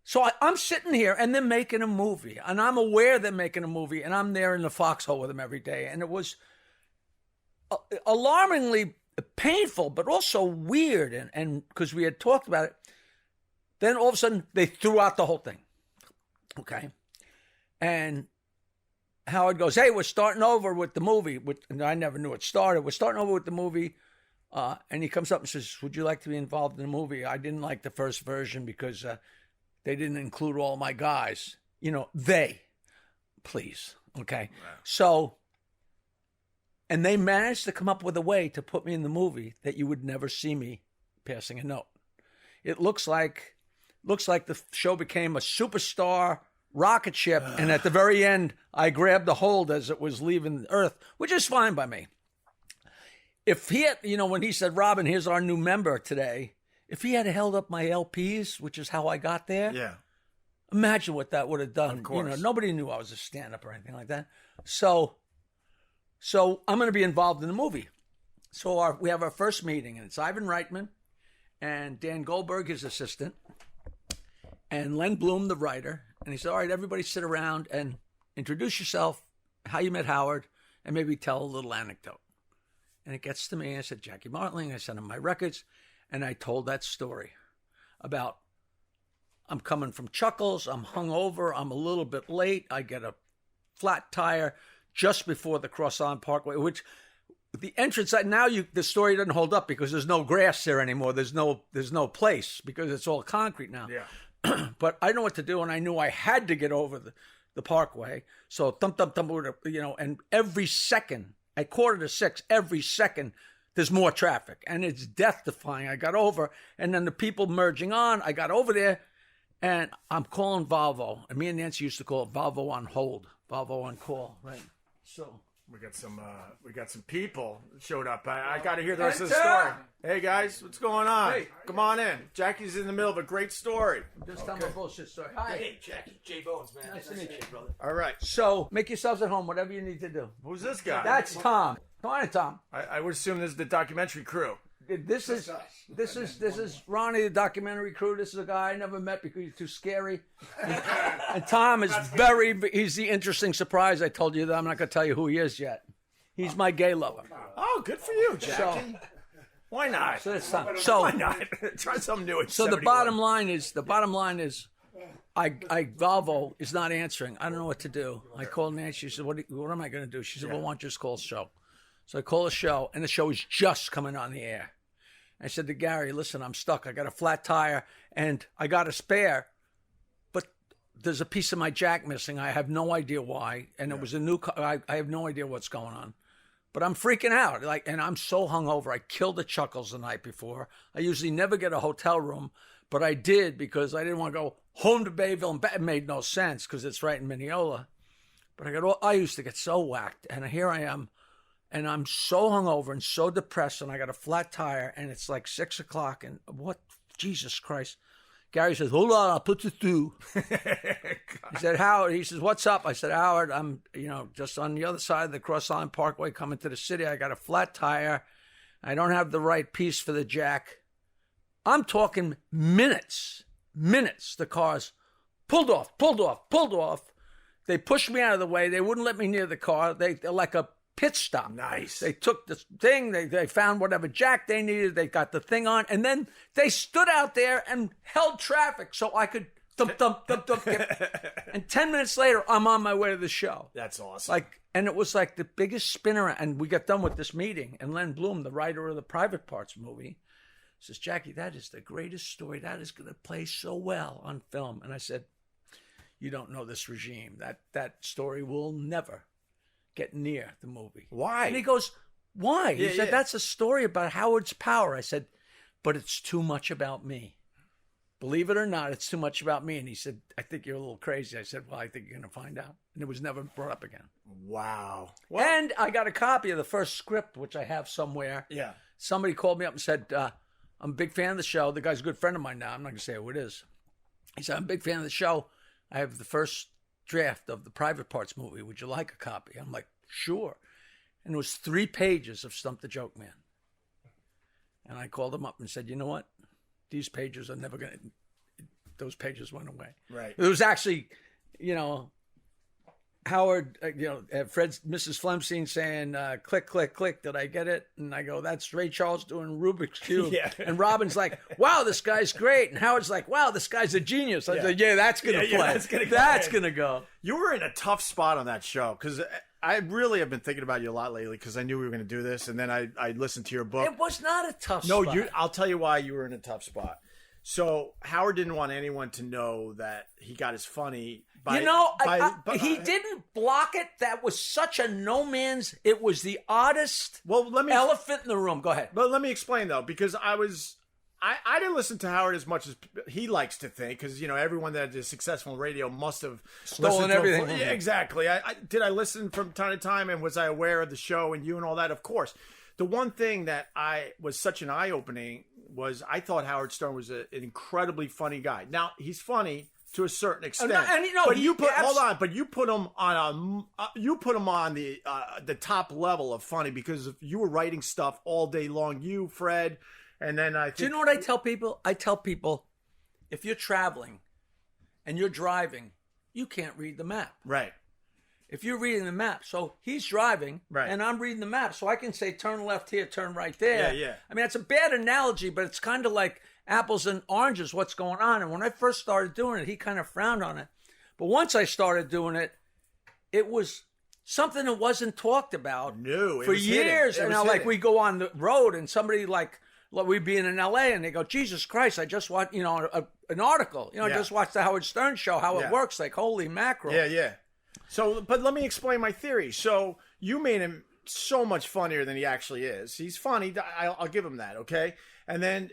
so I'm sitting here, and they're making a movie, and I'm aware they're making a movie, and I'm there in the foxhole with them every day. And it was alarmingly painful, but also weird. And because we had talked about it, then all of a sudden they threw out the whole thing. Okay. And Howard goes, "Hey, we're starting over with the movie." And I never knew it started. We're starting over with the movie. And he comes up and says, "Would you like to be involved in the movie?" I didn't like the first version because they didn't include all my guys. Please. Okay. Wow. So, and they managed to come up with a way to put me in the movie that you would never see me passing a note. It looks like the show became a superstar rocket ship. And at the very end, I grabbed the hold as it was leaving Earth, which is fine by me. If he had, when he said, "Robin, here's our new member today," if he had held up my LPs, which is how I got there, imagine what that would have done. Of course. Nobody knew I was a stand-up or anything like that. So I'm going to be involved in the movie. So we have our first meeting, and it's Ivan Reitman and Dan Goldberg, his assistant, and Len Bloom, the writer. And he said, "All right, everybody sit around and introduce yourself, how you met Howard, and maybe tell a little anecdote." And it gets to me. I said, "Jackie Martling." I sent him my records. And I told that story about I'm coming from Chuckles. I'm hungover. I'm a little bit late. I get a flat tire just before the Cross Island Parkway, which the entrance, the story doesn't hold up because there's no grass there anymore. There's no place because it's all concrete now. Yeah. But I know what to do. And I knew I had to get over the parkway. So thump, and every second, at 5:45, every second, there's more traffic. And it's death-defying. I got over, and then the people merging on, I got over there, and I'm calling Volvo. And me and Nancy used to call it Volvo on hold, Volvo on call, right? So We got some people that showed up. I got to hear the rest of the Enter! story. Hey guys, what's going on? Hey. Come on in. Jackie's in the middle of a great story. just tell me a bullshit story. Hi. Hey, Jackie, J Bones, man. Nice to meet you, brother. All right. So make yourselves at home, whatever you need to do. Who's this guy? That's Tom. Come on in, Tom. I would assume this is the documentary crew. This is Ronnie, the documentary crew. This is a guy I never met because he's too scary. And Tom is he's the interesting surprise. I told you that I'm not going to tell you who he is yet. He's my gay lover. Oh, good for you, Jackie. Why not? So that's Tom. So Why not? Try something new. So the bottom line is, Volvo is not answering. I don't know what to do. I called Nancy. She said, what am I going to do? She said, well, why don't you just call the show? So I call the show, and the show is just coming on the air. I said to Gary, listen, I'm stuck. I got a flat tire, and I got a spare, but there's a piece of my jack missing. I have no idea why, and it was a new car. I have no idea what's going on. But I'm freaking out, and I'm so hungover. I killed the chuckles the night before. I usually never get a hotel room, but I did because I didn't want to go home to Bayville, and it made no sense because it's right in Mineola. But I used to get so whacked, and here I am, and I'm so hungover and so depressed, and I got a flat tire, and it's like 6 o'clock, and what, Jesus Christ. Gary says, hold on, I'll put you through. He said, Howard, he says, what's up? I said, Howard, I'm, just on the other side of the Cross Island Parkway coming to the city. I got a flat tire. I don't have the right piece for the jack. I'm talking minutes. The cars pulled off. They pushed me out of the way. They wouldn't let me near the car. They're like a pit stop. Nice. They took the thing, they found whatever jack they needed, they got the thing on, and then they stood out there and held traffic so I could thump. And 10 minutes later, I'm on my way to the show. That's awesome. And it was like the biggest spinner, and we got done with this meeting, and Len Bloom, the writer of the Private Parts movie, says, Jackie, that is the greatest story. That is going to play so well on film. And I said, you don't know this regime. That story will never get near the movie. Why? And he goes, why? He said, yeah. that's a story about Howard's power. I said, but it's too much about me. Believe it or not, it's too much about me. And he said, I think you're a little crazy. I said, well, I think you're going to find out. And it was never brought up again. Wow. And I got a copy of the first script, which I have somewhere. Yeah. Somebody called me up and said, I'm a big fan of the show. The guy's a good friend of mine now. I'm not going to say who it is. He said, I'm a big fan of the show. I have the first draft of the Private Parts movie. Would you like a copy? I'm like, sure. And it was 3 pages of Stump the Joke Man. And I called him up and said, you know what? These pages are never going to, those pages went away. Right. It was actually, Howard, Fred's Mrs. Flemstein saying, click, click, click. Did I get it? And I go, that's Ray Charles doing Rubik's Cube. Yeah. And Robin's like, wow, this guy's great. And Howard's like, wow, this guy's a genius. I said, yeah, that's going to play. That's going to go. You were in a tough spot on that show because I really have been thinking about you a lot lately because I knew we were going to do this. And then I listened to your book. It was not a tough spot. spot. I'll tell you why you were in a tough spot. So Howard didn't want anyone to know that he got his funny. He didn't block it. That was such a no man's. It was the oddest elephant in the room. Go ahead. But let me explain though, because I didn't listen to Howard as much as he likes to think, because everyone that is successful in radio must have stolen everything. Yeah, exactly. I listen from time to time, and was I aware of the show and you and all that? Of course. The one thing that was such an eye opening was I thought Howard Stern was an incredibly funny guy. Now he's funny to a certain extent, but you put him on the top level of funny because you were writing stuff all day long. You, Fred, and then I think. Do you know what I tell people? I tell people, if you're traveling and you're driving, you can't read the map. Right. If you're reading the map, so he's driving, right, and I'm reading the map, so I can say turn left here, turn right there. Yeah. I mean, it's a bad analogy, but it's kind of like apples and oranges, what's going on. And when I first started doing it, he kind of frowned on it. But once I started doing it, it was something that wasn't talked about for years. And now, like, we go on the road, and somebody like we'd be in LA, and they go, Jesus Christ, I just watched, an article. I just watched the Howard Stern show, how it works. Like, holy mackerel. Yeah. So, but let me explain my theory. So you made him so much funnier than he actually is. He's funny. I'll give him that, okay? And then,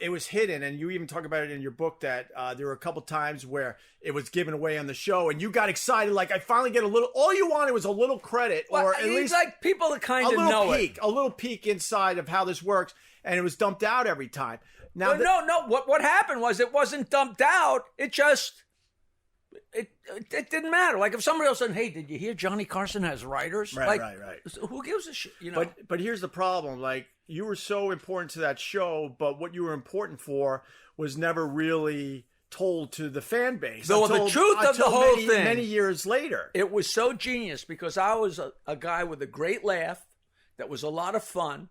it was hidden, and you even talk about it in your book that there were a couple times where it was given away on the show, and you got excited, like, I finally get a little, all you wanted was a little credit, or at least like people that kind of know it. A little peek inside of how this works, and it was dumped out every time. Now, no. What happened was it wasn't dumped out. It just... It didn't matter. Like if somebody else said, "Hey, did you hear Johnny Carson has writers?" Right. Who gives a shit? But here's the problem. Like you were so important to that show, but what you were important for was never really told to the fan base. So the truth of the whole thing, many years later, it was so genius because I was a guy with a great laugh, that was a lot of fun,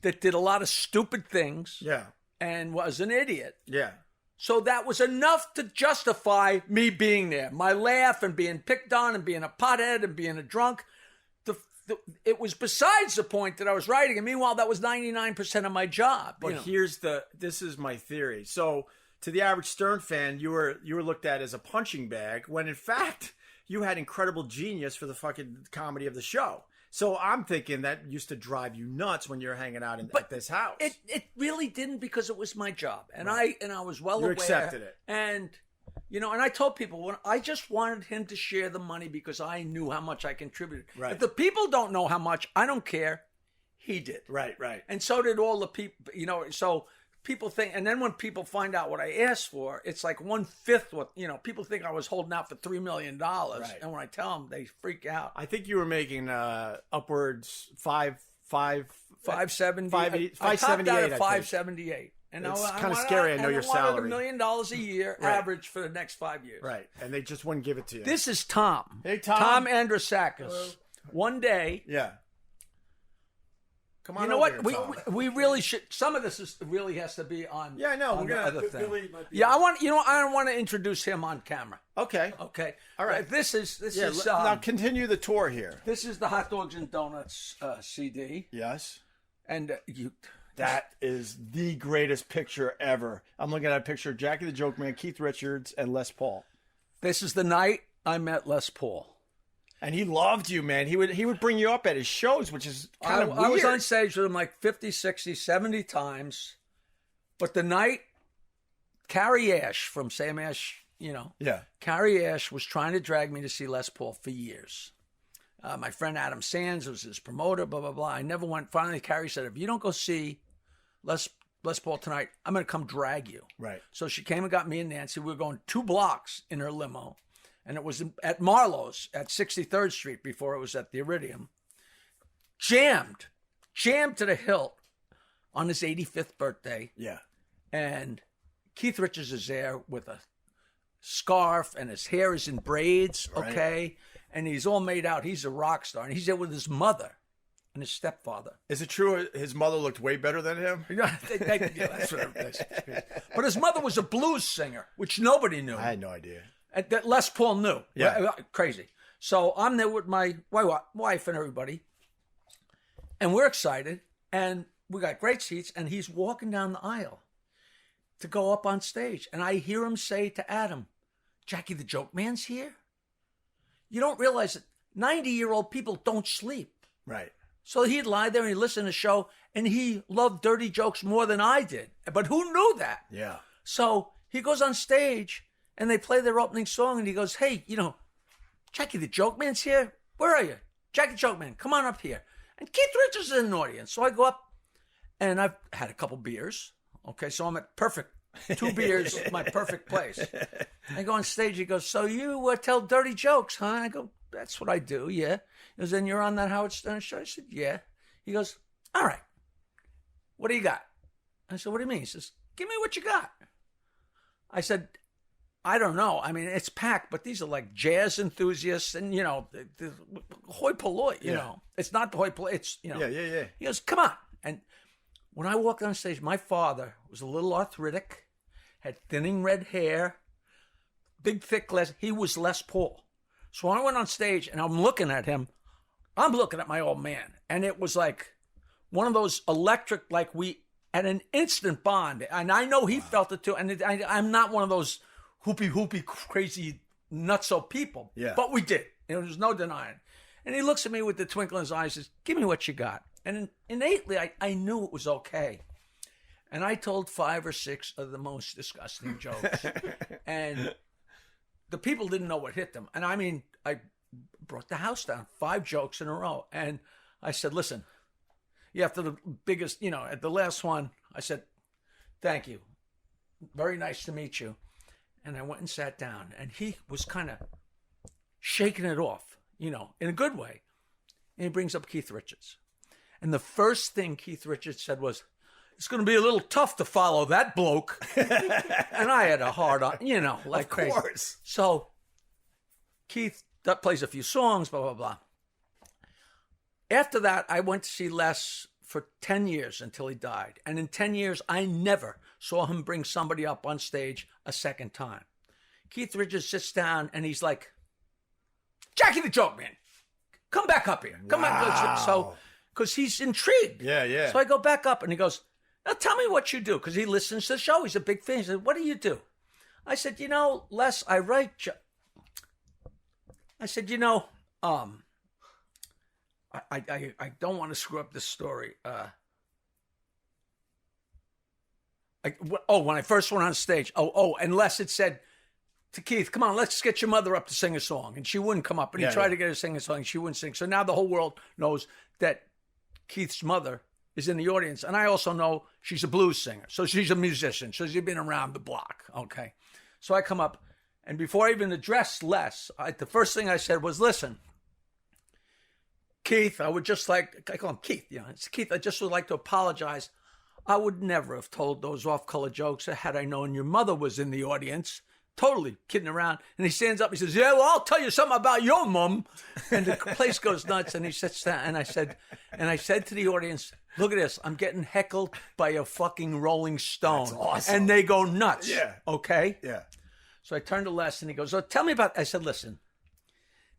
that did a lot of stupid things, yeah, and was an idiot, yeah. So that was enough to justify me being there. My laugh and being picked on and being a pothead and being a drunk. It was besides the point that I was writing. And meanwhile, that was 99% of my job. But this is my theory. So to the average Stern fan, you were looked at as a punching bag when in fact you had incredible genius for the fucking comedy of the show. So I'm thinking that used to drive you nuts when you're hanging out at this house. It really didn't because it was my job, and I was well aware. You accepted it, and and I told people when I just wanted him to share the money because I knew how much I contributed. Right. If the people don't know how much, I don't care. He did. Right. And so did all the people. So people think, and then when people find out what I asked for, it's like 1/5 what, people think I was holding out for $3 million. Right. And when I tell them, they freak out. I think you were making upwards 570. I topped out at 578. And it's kind of scary. I know your salary. $1 million a year average for the next 5 years. Right. And they just wouldn't give it to you. This is Tom. Hey, Tom. Tom Andrusakis. One day. Yeah. Come on, you know what? We really should. Some of this really has to be on. Yeah, I know. We're gonna. Billy might be I want. I don't want to introduce him on camera. Okay. All right. This is. Now continue the tour here. This is the Hot Dogs and Donuts CD. Yes. And that is the greatest picture ever. I'm looking at a picture of Jackie the Joke Man, Keith Richards, and Les Paul. This is the night I met Les Paul. And he loved you, man. He would bring you up at his shows, which is kind of weird. I was on stage with him like 50, 60, 70 times. But the night Carrie Ash from Sam Ash, Yeah. Carrie Ash was trying to drag me to see Les Paul for years. My friend Adam Sands was his promoter, blah, blah, blah. I never went. Finally, Carrie said, if you don't go see Les Paul tonight, I'm going to come drag you. Right. So she came and got me and Nancy. We were going 2 blocks in her limo. And it was at Marlowe's at 63rd Street before it was at the Iridium. Jammed to the hilt on his 85th birthday. Yeah. And Keith Richards is there with a scarf and his hair is in braids, okay? Right. And he's all made out. He's a rock star. And he's there with his mother and his stepfather. Is it true his mother looked way better than him? That's what it is. But his mother was a blues singer, which nobody knew. I had no idea. That Les Paul knew. Yeah. Crazy. So I'm there with my wife and everybody. And we're excited. And we got great seats. And he's walking down the aisle to go up on stage. And I hear him say to Adam, Jackie the Joke Man's here? You don't realize that 90-year-old people don't sleep. Right. So he'd lie there and he'd listen to the show. And he loved dirty jokes more than I did. But who knew that? Yeah. So he goes on stage. And they play their opening song, and he goes, hey, Jackie the Joke Man's here? Where are you? Jackie the Joke Man, come on up here. And Keith Richards is in the audience. So I go up, and I've had a couple beers. Okay, so I'm at perfect, 2 beers, my perfect place. I go on stage, he goes, so you tell dirty jokes, huh? I go, that's what I do, yeah. He goes, then you're on that Howard Stern show? I said, yeah. He goes, all right, what do you got? I said, what do you mean? He says, give me what you got. I said, I don't know. I mean, it's packed, but these are like jazz enthusiasts and, the hoi polloi, you know. It's not the hoi polloi, it's, Yeah. He goes, come on. And when I walked on stage, my father was a little arthritic, had thinning red hair, big, thick glasses. He was Les Paul. So when I went on stage and I'm looking at him, I'm looking at my old man. And it was like one of those electric, like we had an instant bond. And I know he felt it too. And I'm not one of those hoopy, crazy, nutso people. Yeah. But we did. There's no denying. And he looks at me with the twinkle in his eyes and says, give me what you got. And innately, I knew it was okay. And I told 5 or 6 of the most disgusting jokes. And the people didn't know what hit them. And I mean, I brought the house down, 5 jokes in a row. And I said, listen, after the biggest, at the last one, I said, thank you. Very nice to meet you. And I went and sat down. And he was kind of shaking it off, in a good way. And he brings up Keith Richards. And the first thing Keith Richards said was, it's going to be a little tough to follow that bloke. And I had a hard on, like crazy. Of course. So Keith plays a few songs, blah, blah, blah. After that, I went to see Les for 10 years until he died. And in 10 years, I never saw him bring somebody up on stage a second time. Keith Richards sits down and he's like, Jackie the Joke Man, come back up here. Come back. So, because he's intrigued. Yeah. So I go back up and he goes, now tell me what you do. Because he listens to the show. He's a big fan. He said, what do you do? I said, Les, I write. I said, I don't want to screw up this story. When I first went on stage. And Les had said to Keith, come on, let's get your mother up to sing a song. And she wouldn't come up. And he tried to get her to sing a song. And she wouldn't sing. So now the whole world knows that Keith's mother is in the audience. And I also know she's a blues singer. So she's a musician. So she's been around the block. Okay. So I come up. And before I even addressed Les, the first thing I said was, listen, Keith, I call him Keith. It's Keith. I just would like to apologize. I would never have told those off-color jokes had I known your mother was in the audience. Totally kidding around. And he stands up. He says, yeah, well, I'll tell you something about your mom. And the place goes nuts. And he sits down. And I said to the audience, look at this. I'm getting heckled by a fucking Rolling Stone. That's awesome. And they go nuts. Yeah. Okay? Yeah. So I turned to Les and he goes, tell me about, I said, listen,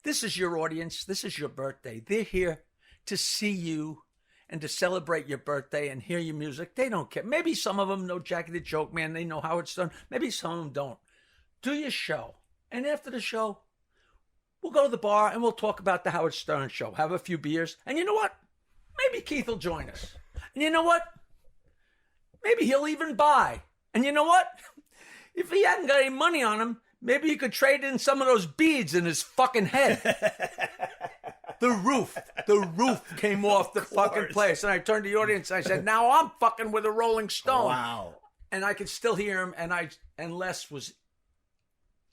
this is your audience. This is your birthday. They're here to see you and to celebrate your birthday and hear your music. They don't care. Maybe some of them know Jackie the Joke Man. They know Howard Stern. Maybe some of them don't. Do your show. And after the show, we'll go to the bar and we'll talk about the Howard Stern show. Have a few beers. And you know what? Maybe Keith will join us. And you know what? Maybe he'll even buy. And you know what? If he hadn't got any money on him, maybe he could trade in some of those beads in his fucking head. The roof came off the fucking place. And I turned to the audience and I said, now I'm fucking with a Rolling Stone. Wow. And I could still hear him. And Les was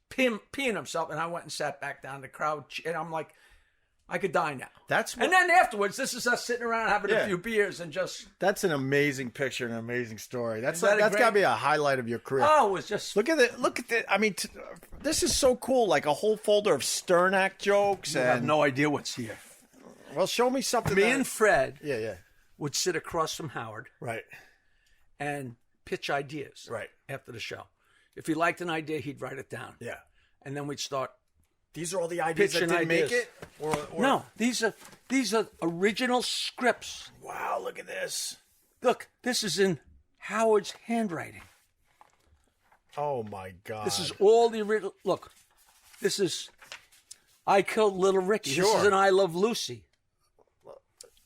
peeing himself. And I went and sat back down. The crowd, and I'm like, I could die now. And then afterwards, this is us sitting around having a few beers and just. That's an amazing picture and an amazing story. That's got to be a highlight of your career. Oh, it was just. Look at it. I mean, this is so cool. Like a whole folder of Stern Act jokes. I have no idea what's here. Well, show me something. Me and Fred. Yeah. Would sit across from Howard. Right. And pitch ideas. Right. After the show. If he liked an idea, he'd write it down. Yeah. And then we'd start. These are all the ideas that didn't make it? Or... No, these are original scripts. Wow, look at this. Look, this is in Howard's handwriting. Oh, my God. This is all the original. Look, this is I Killed Little Ricky. Sure. This is an I Love Lucy.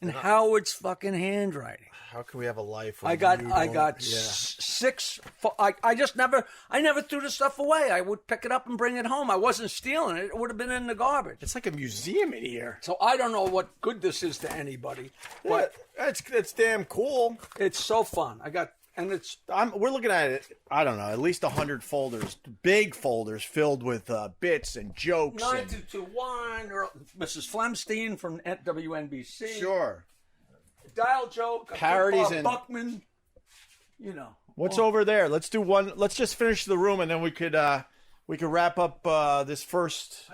In Howard's fucking handwriting. How can we have a life? I got 6. I never threw the stuff away. I would pick it up and bring it home. I wasn't stealing it. It would have been in the garbage. It's like a museum in here. So I don't know what good this is to anybody, but it's damn cool. It's so fun. We're looking at it. I don't know, at least 100 folders, big folders filled with bits and jokes. 9221, or Mrs. Flemstein from WNBC. Sure. Dial joke, parodies and Buckman. What's over there? Let's do one. Let's just finish the room, and then we could wrap up this first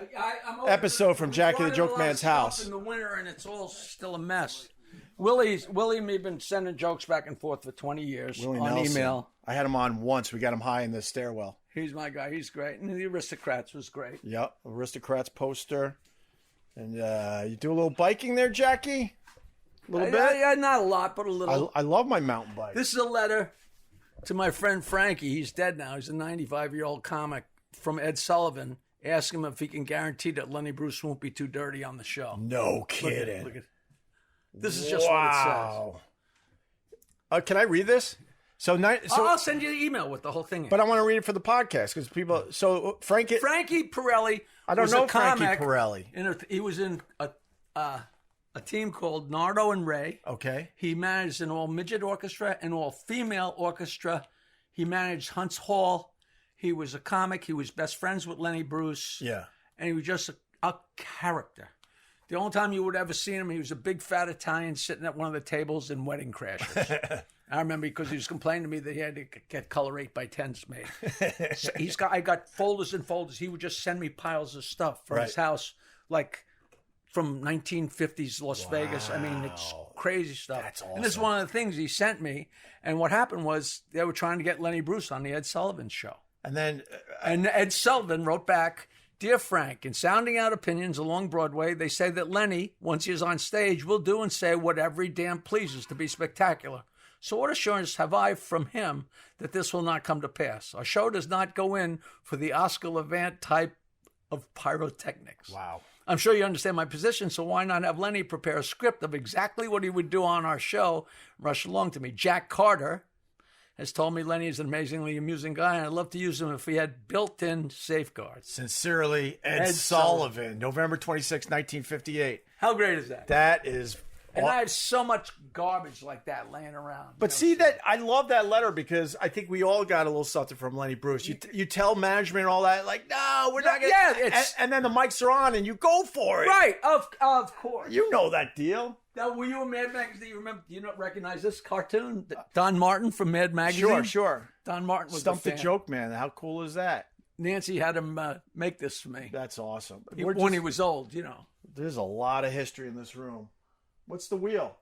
episode from Jackie the Joke Man's house. In the winter, and it's all still a mess. Willie and me have been sending jokes back and forth for 20 years Willie on Nelson. email. I had him on once. We got him high in the stairwell. He's my guy. He's great. And the Aristocrats was great. Yep, Aristocrats poster. And you do a little biking there, Jackie? A little bit? Yeah, not a lot, but a little. I love my mountain bike. This is a letter to my friend Frankie. He's dead now. He's a 95-year-old comic from Ed Sullivan Ask him if he can guarantee that Lenny Bruce won't be too dirty on the show. No kidding. Look at this is just what it says. Can I read this? So I'll send you the email with the whole thing. But I want to read it for the podcast because people. So Frankie Pirelli. I don't was know a comic, Frankie Pirelli. He was in a team called Nardo and Ray. Okay. He managed an all-midget orchestra, an all-female orchestra. He managed Hunt's Hall. He was a comic. He was best friends with Lenny Bruce. Yeah. And he was just a character. The only time you would ever see him, he was a big fat Italian sitting at one of the tables in Wedding Crashers. I remember because he was complaining to me that he had to get color 8x10s made. So I got folders and folders. He would just send me piles of stuff from his house, like from 1950s Las Vegas. I mean, it's crazy stuff. That's awesome. And this is one of the things he sent me. And what happened was they were trying to get Lenny Bruce on the Ed Sullivan Show. And then and Ed Sullivan wrote back, "Dear Frank, in sounding out opinions along Broadway, they say that Lenny, once he is on stage, will do and say whatever he damn pleases to be spectacular. So what assurance have I from him that this will not come to pass? Our show does not go in for the Oscar Levant type of pyrotechnics." wow. I'm sure you understand my position, so why not have Lenny prepare a script of exactly what he would do on our show, rush along to me. Jack Carter has told me Lenny is an amazingly amusing guy, and I'd love to use him if he had built-in safeguards. Sincerely, Ed Sullivan, November 26, 1958. How great is that? That is. And I have so much garbage like that laying around. But see that I love that letter because I think we all got a little something from Lenny Bruce. You tell management and all that, like, no, we're not going to. Yeah, and then the mics are on and you go for it. Right, of course. You know that deal. Now, were you a Mad Magazine? You remember? Do you not recognize this cartoon? Don Martin from Mad Magazine. Sure. Don Martin was Stump the fan. Joke Man. How cool is that? Nancy had him make this for me. That's awesome. When he was old, you know. There's a lot of history in this room. What's the wheel?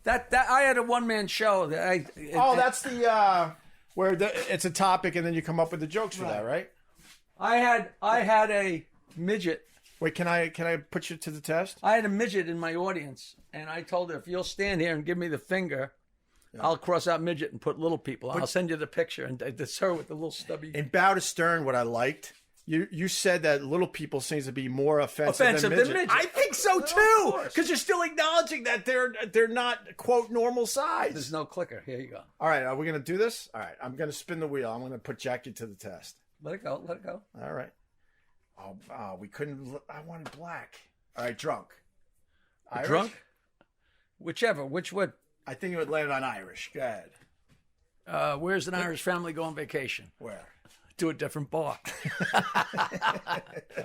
That I had a one-man show. That's the where it's a topic and then you come up with the jokes for that, right? I had a midget. Wait, can I put you to the test? I had a midget in my audience, and I told her, if you'll stand here and give me the finger, I'll cross out midget and put little people. I'll send you the picture, and it's her with the little stubby. In Bow to Stern, what I liked, you said that little people seems to be more offensive than midget. I think so too, because you're still acknowledging that they're not quote normal size. There's no clicker. Here you go. All right, are we gonna do this? All right, I'm gonna spin the wheel. I'm gonna put Jackie to the test. Let it go. Let it go. All right. Oh, we couldn't. I wanted black. All right, drunk. Irish? Drunk? Whichever. Which would? I think it would land on Irish. Go ahead. Where's an Irish family go on vacation? Where? To a different bar. All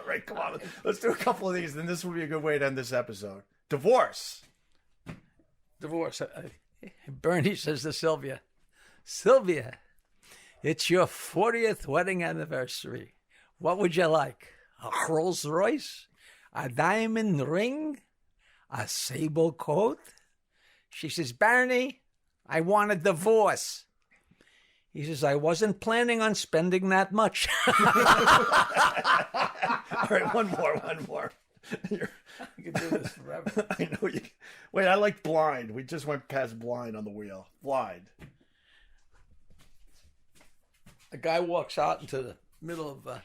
right, come on. Let's do a couple of these, then this will be a good way to end this episode. Divorce. Bernie says to Sylvia, Sylvia, it's your 40th wedding anniversary. What would you like? A Rolls Royce? A diamond ring? A sable coat? She says, Barney, I want a divorce. He says, I wasn't planning on spending that much. All right, one more. You can do this forever. I know you. Wait, I like blind. We just went past blind on the wheel. Blind. A guy walks out into the middle of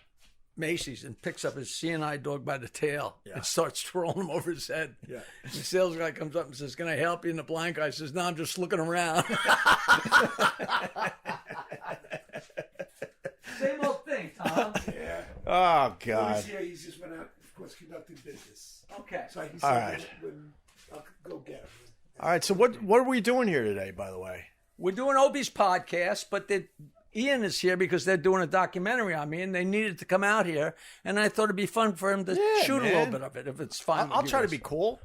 Macy's and picks up his CNI dog by the tail and starts twirling him over his head. Yeah. And the sales guy comes up and says, can I help you? And the blind guy says, no, I'm just looking around. Same old thing, Tom. Yeah. Oh, God. He just went out, of course, conducting business. Okay. So I can All say right. when I'll go get him. All right, so what are we doing here today, by the way? We're doing Opie's podcast, but Ian is here because they're doing a documentary on me, and they needed to come out here, and I thought it'd be fun for him to shoot a little bit of it, if it's fine. I'll try to be cool.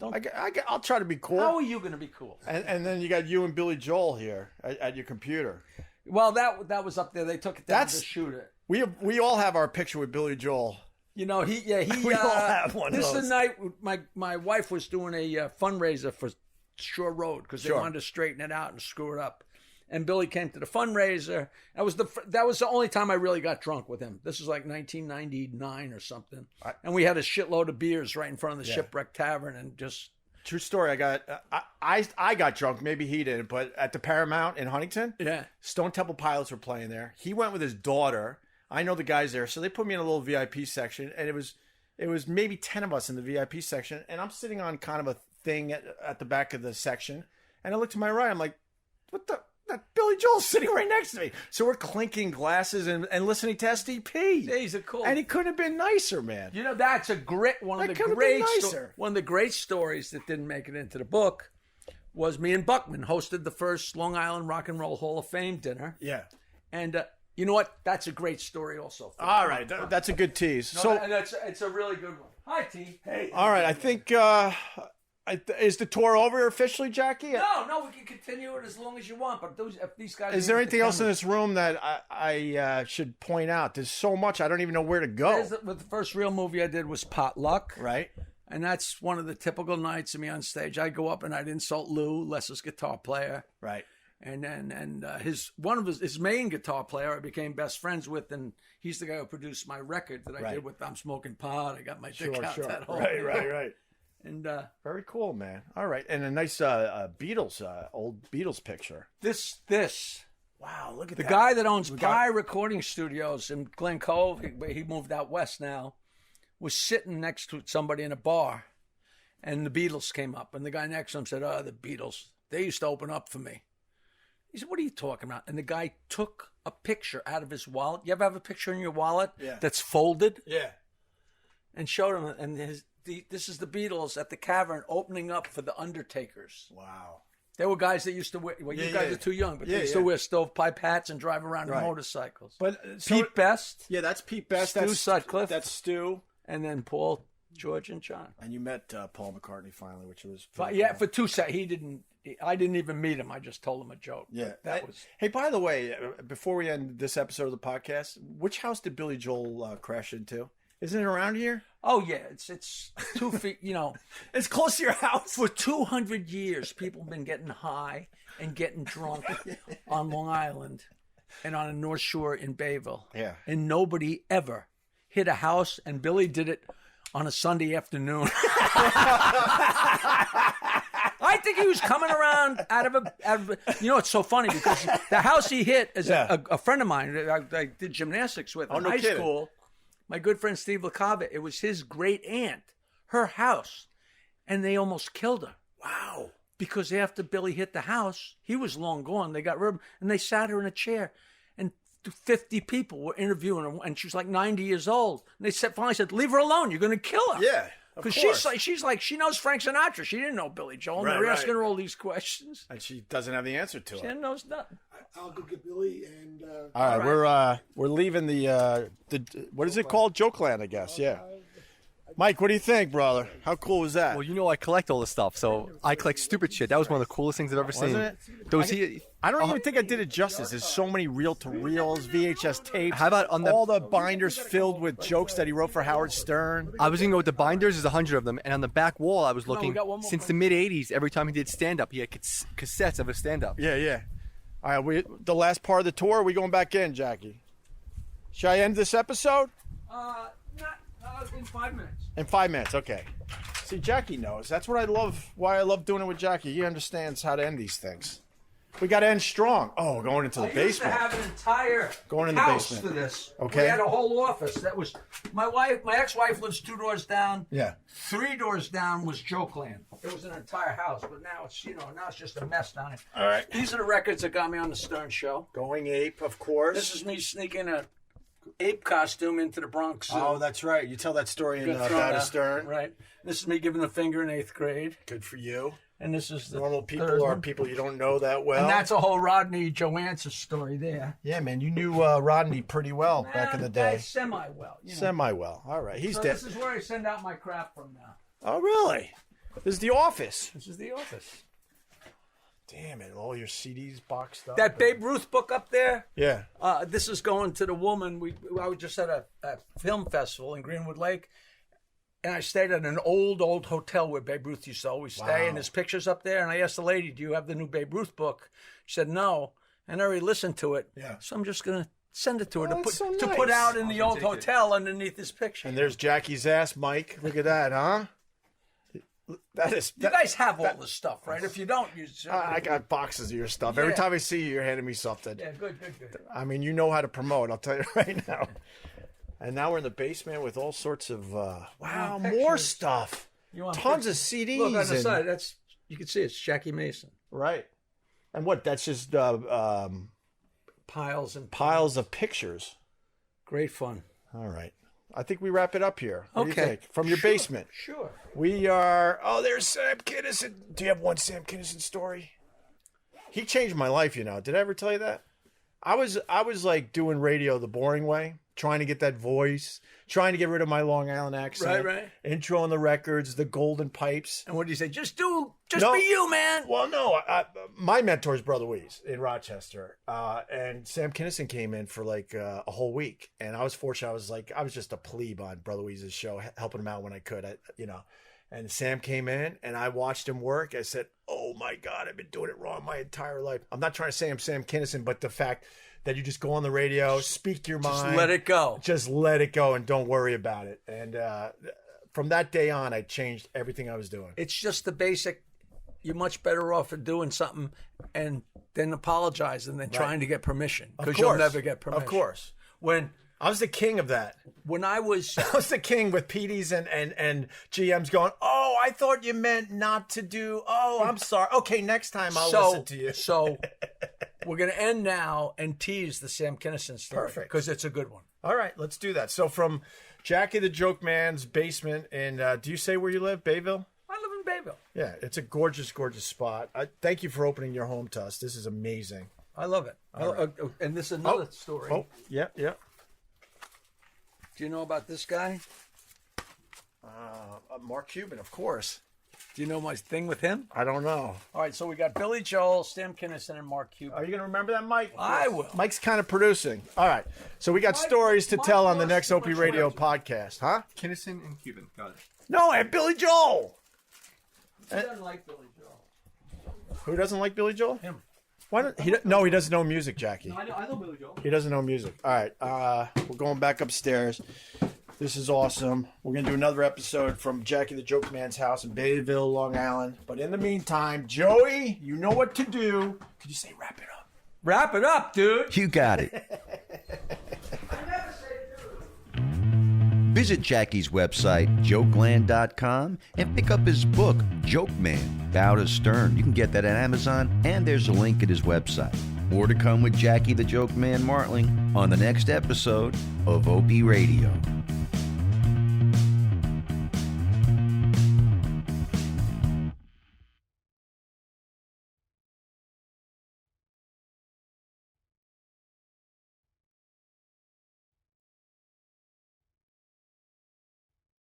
I'll try to be cool. How are you going to be cool? And then you got you and Billy Joel here at your computer. Well, that was up there. They took it down to shoot it. We all have our picture with Billy Joel. You know, he we all have one. This of those. is the night my wife was doing a fundraiser for Shore Road because they wanted to straighten it out and screw it up. And Billy came to the fundraiser. That was the only time I really got drunk with him. This was like 1999 or something. And we had a shitload of beers right in front of the Shipwreck Tavern and just. True story. I got drunk. Maybe he didn't, but at the Paramount in Huntington, Stone Temple Pilots were playing there. He went with his daughter. I know the guys there, so they put me in a little VIP section, and it was maybe 10 of us in the VIP section, and I'm sitting on kind of a thing at the back of the section, and I look to my right, I'm like, what the? That Billy Joel's sitting right next to me. So we're clinking glasses and listening to SDP. Days are cool. And he couldn't have been nicer, man. You know, that's a great one of That the could've great been nicer. one of the great stories that didn't make it into the book was me and Buckman hosted the first Long Island Rock and Roll Hall of Fame dinner. Yeah. And you know what? That's a great story also. All right. That's a good tease. No, So, and it's a really good one. Hi, T. Hey. all right. I think, is the tour over officially, Jackie? No, we can continue it as long as you want. But if these guys, Is there anything else in this room that I should point out? There's so much, I don't even know where to go. The first real movie I did was Potluck. Right? And that's one of the typical nights of me on stage. I'd go up and I'd insult Lou, Les's guitar player. Right. And then his main guitar player I became best friends with, and he's the guy who produced my record that I did with I'm Smoking Pot. I got my dick out that whole Right. And Very cool, man. All right. And a nice Beatles, old Beatles picture. this Wow, look at the that. guy that owns Pie Recording Studios in Glen Cove, he moved out west now, was sitting next to somebody in a bar, and the Beatles came up, and the guy next to him said, "Oh, the Beatles, they used to open up for me." He said, "What are you talking about?" And the guy took a picture out of his wallet. You ever have a picture in your wallet that's folded? Yeah. And showed him, and this is the Beatles at the Cavern opening up for the Undertakers. Wow. There were guys that used to wear. Well, you guys are too young, but they used to wear stovepipe hats and drive around on motorcycles. But Pete Best, Yeah, that's Pete Best. Stu That's Sutcliffe. That's Stu. and then Paul, George, and John. And you met Paul McCartney finally, which was But yeah, for 2 seconds, I didn't even meet him. I just told him a joke. Yeah, that was. Hey, by the way, before we end this episode of the podcast, which house did Billy Joel crash into? Isn't it around here? Oh yeah, it's 2 feet. You know, It's close to your house. for 200 years, people have been getting high and getting drunk on Long Island and on the North Shore in Bayville. Yeah. And nobody ever hit a house, and Billy did it on a Sunday afternoon. I think he was coming around out of a. You know, it's so funny because the house he hit is a friend of mine I did gymnastics with in no high kidding. school. My good friend Steve LaCava. It was his great aunt, her house, and they almost killed her. Wow. Because after Billy hit the house, he was long gone. They got rid of him, and they sat her in a chair, and 50 people were interviewing her, and she was like 90 years old. And they finally said, "Leave her alone. You're going to kill her." Yeah. Because she's like she knows Frank Sinatra. She didn't know Billy Joel. And they're asking her all these questions. And she doesn't have the answer to She it. knows nothing. I'll go get Billy and. All right, we're leaving the what is it called? Jokeland, I guess. Yeah. Mike, what do you think, brother? How cool was that? Well, you know I collect all this stuff, so I collect stupid shit. That was one of the coolest things I've ever seen. Wasn't it? Those I don't even think I did it justice. There's so many reel-to-reels, VHS tapes. How about on the- all the binders filled with jokes that he wrote for Howard Stern? I was gonna go with the binders. There's 100 of them, and on the back wall, I was looking. got one more Since the mid '80s, every time he did stand-up, he had cassettes of his stand-up. Yeah. All right, the last part of the tour. Are we going back in, Jackie? Should I end this episode? Not in 5 minutes. In 5 minutes, okay. See, Jackie knows. That's what I love. Why I love doing it with Jackie. He understands how to end these things. We got to end strong. Oh, going into the I used to basement. have an entire Going in the house basement. for this. Okay. We had a whole office. That was my ex-wife lives 2 doors down. Yeah. 3 doors down was Jokeland. It was an entire house, but now it's just a mess down here. All right. These are the records that got me on the Stern Show. Going ape, of course. This is me sneaking a ape costume into the Bronx Zoo. Oh, that's right. You tell that story in Got thrown About a out. Stern. Right. This is me giving the finger in 8th grade. Good for you. And this is the Normal third people are one. people you don't know that well. And that's a whole Rodney Joanza story there. Yeah, man. You knew Rodney pretty well back in the day. Semi-well. You know. Semi-well. All right. He's So dead. this is where I send out my crap from now. Oh, really? This is the office. This is the office. Damn it. All your CDs boxed up. That Babe Ruth book up there, Yeah. this is going to the woman. I was just at a film festival in Greenwood Lake, and I stayed at an old hotel where Babe Ruth used to always stay, and there's pictures up there. And I asked the lady, "Do you have the new Babe Ruth book?" She said, "No." And I already listened to it. Yeah. So I'm just going to send it to her to that's put so to put nice. out in the old hotel underneath this picture. And there's Jackie's ass, Mike. Look at that, huh? That is. You guys have all the stuff, right? If you don't, you. I got boxes of your stuff. Every Yeah. time I see you, you're handing me something. Yeah, good. I mean, you know how to promote. I'll tell you right now. And now we're in the basement with all sorts of more pictures. stuff. You want Tons pictures? of CDs. Look on the and- side. That's you can see it's Jackie Mason. Right. And what? That's just Piles and piles of pictures. Great fun. All right. I think we wrap it up here. What do you Okay. think? From your basement. Sure. We are. Oh, there's Sam Kinison. Do you have one Sam Kinison story? He changed my life. You know. Did I ever tell you that? I was like doing radio the boring way, trying to get that voice, trying to get rid of my Long Island accent. Right. Intro on the records, the golden pipes. And what do you say? Just No. be you, man. Well, no. My mentor is Brother Weeze in Rochester, and Sam Kinison came in for like a whole week, and I was fortunate. I was just a plebe on Brother Weeze's show, helping him out when I could. And Sam came in, and I watched him work. I said, "Oh my God, I've been doing it wrong my entire life." I'm not trying to say I'm Sam Kinison, but the fact that you just go on the radio, speak your mind, Just let it go. just let it go, and don't worry about it. And from that day on, I changed everything I was doing. It's just the basic. You're much better off for doing something and then apologizing than trying to get permission, because you'll never get permission. Of course. When I was the king of that. I was I was the king with PDs and GMs going, "Oh, I thought you meant not to do. Oh, I'm sorry. Okay, next time I'll listen to you." So we're going to end now and tease the Sam Kinison story. Perfect. Because it's a good one. All right, let's do that. So from Jackie the Joke Man's basement, and do you say where you live? Bayville? I live in Bayville. Yeah, it's a gorgeous, gorgeous spot. Thank you for opening your home to us. This is amazing. I love it. And this is another story. Oh, yeah. Do you know about this guy? Mark Cuban, of course. Do you know my thing with him? I don't know. All right, so we got Billy Joel, Sam Kinison, and Mark Cuban. Are you going to remember that, Mike? I will. Mike's kind of producing. All right. So we got stories to Mike tell on the lost next too Opie much Radio weight. podcast, huh? Kinnison and Cuban. Got it. No, and Billy Joel. He doesn't like Billy Joel. Who doesn't like Billy Joel? Him. Why don't he? No, he doesn't know music, Jackie. I know Billy Joel. He doesn't know music. All right, we're going back upstairs. This is awesome. We're gonna do another episode from Jackie the Joke Man's house in Bayville, Long Island. But in the meantime, Joey, you know what to do. Could you say wrap it up? Wrap it up, dude. You got it. Visit Jackie's website, jokeland.com, and pick up his book, Joke Man, Bow to Stern. You can get that at Amazon, and there's a link at his website. More to come with Jackie the Joke Man Martling on the next episode of Opie Radio.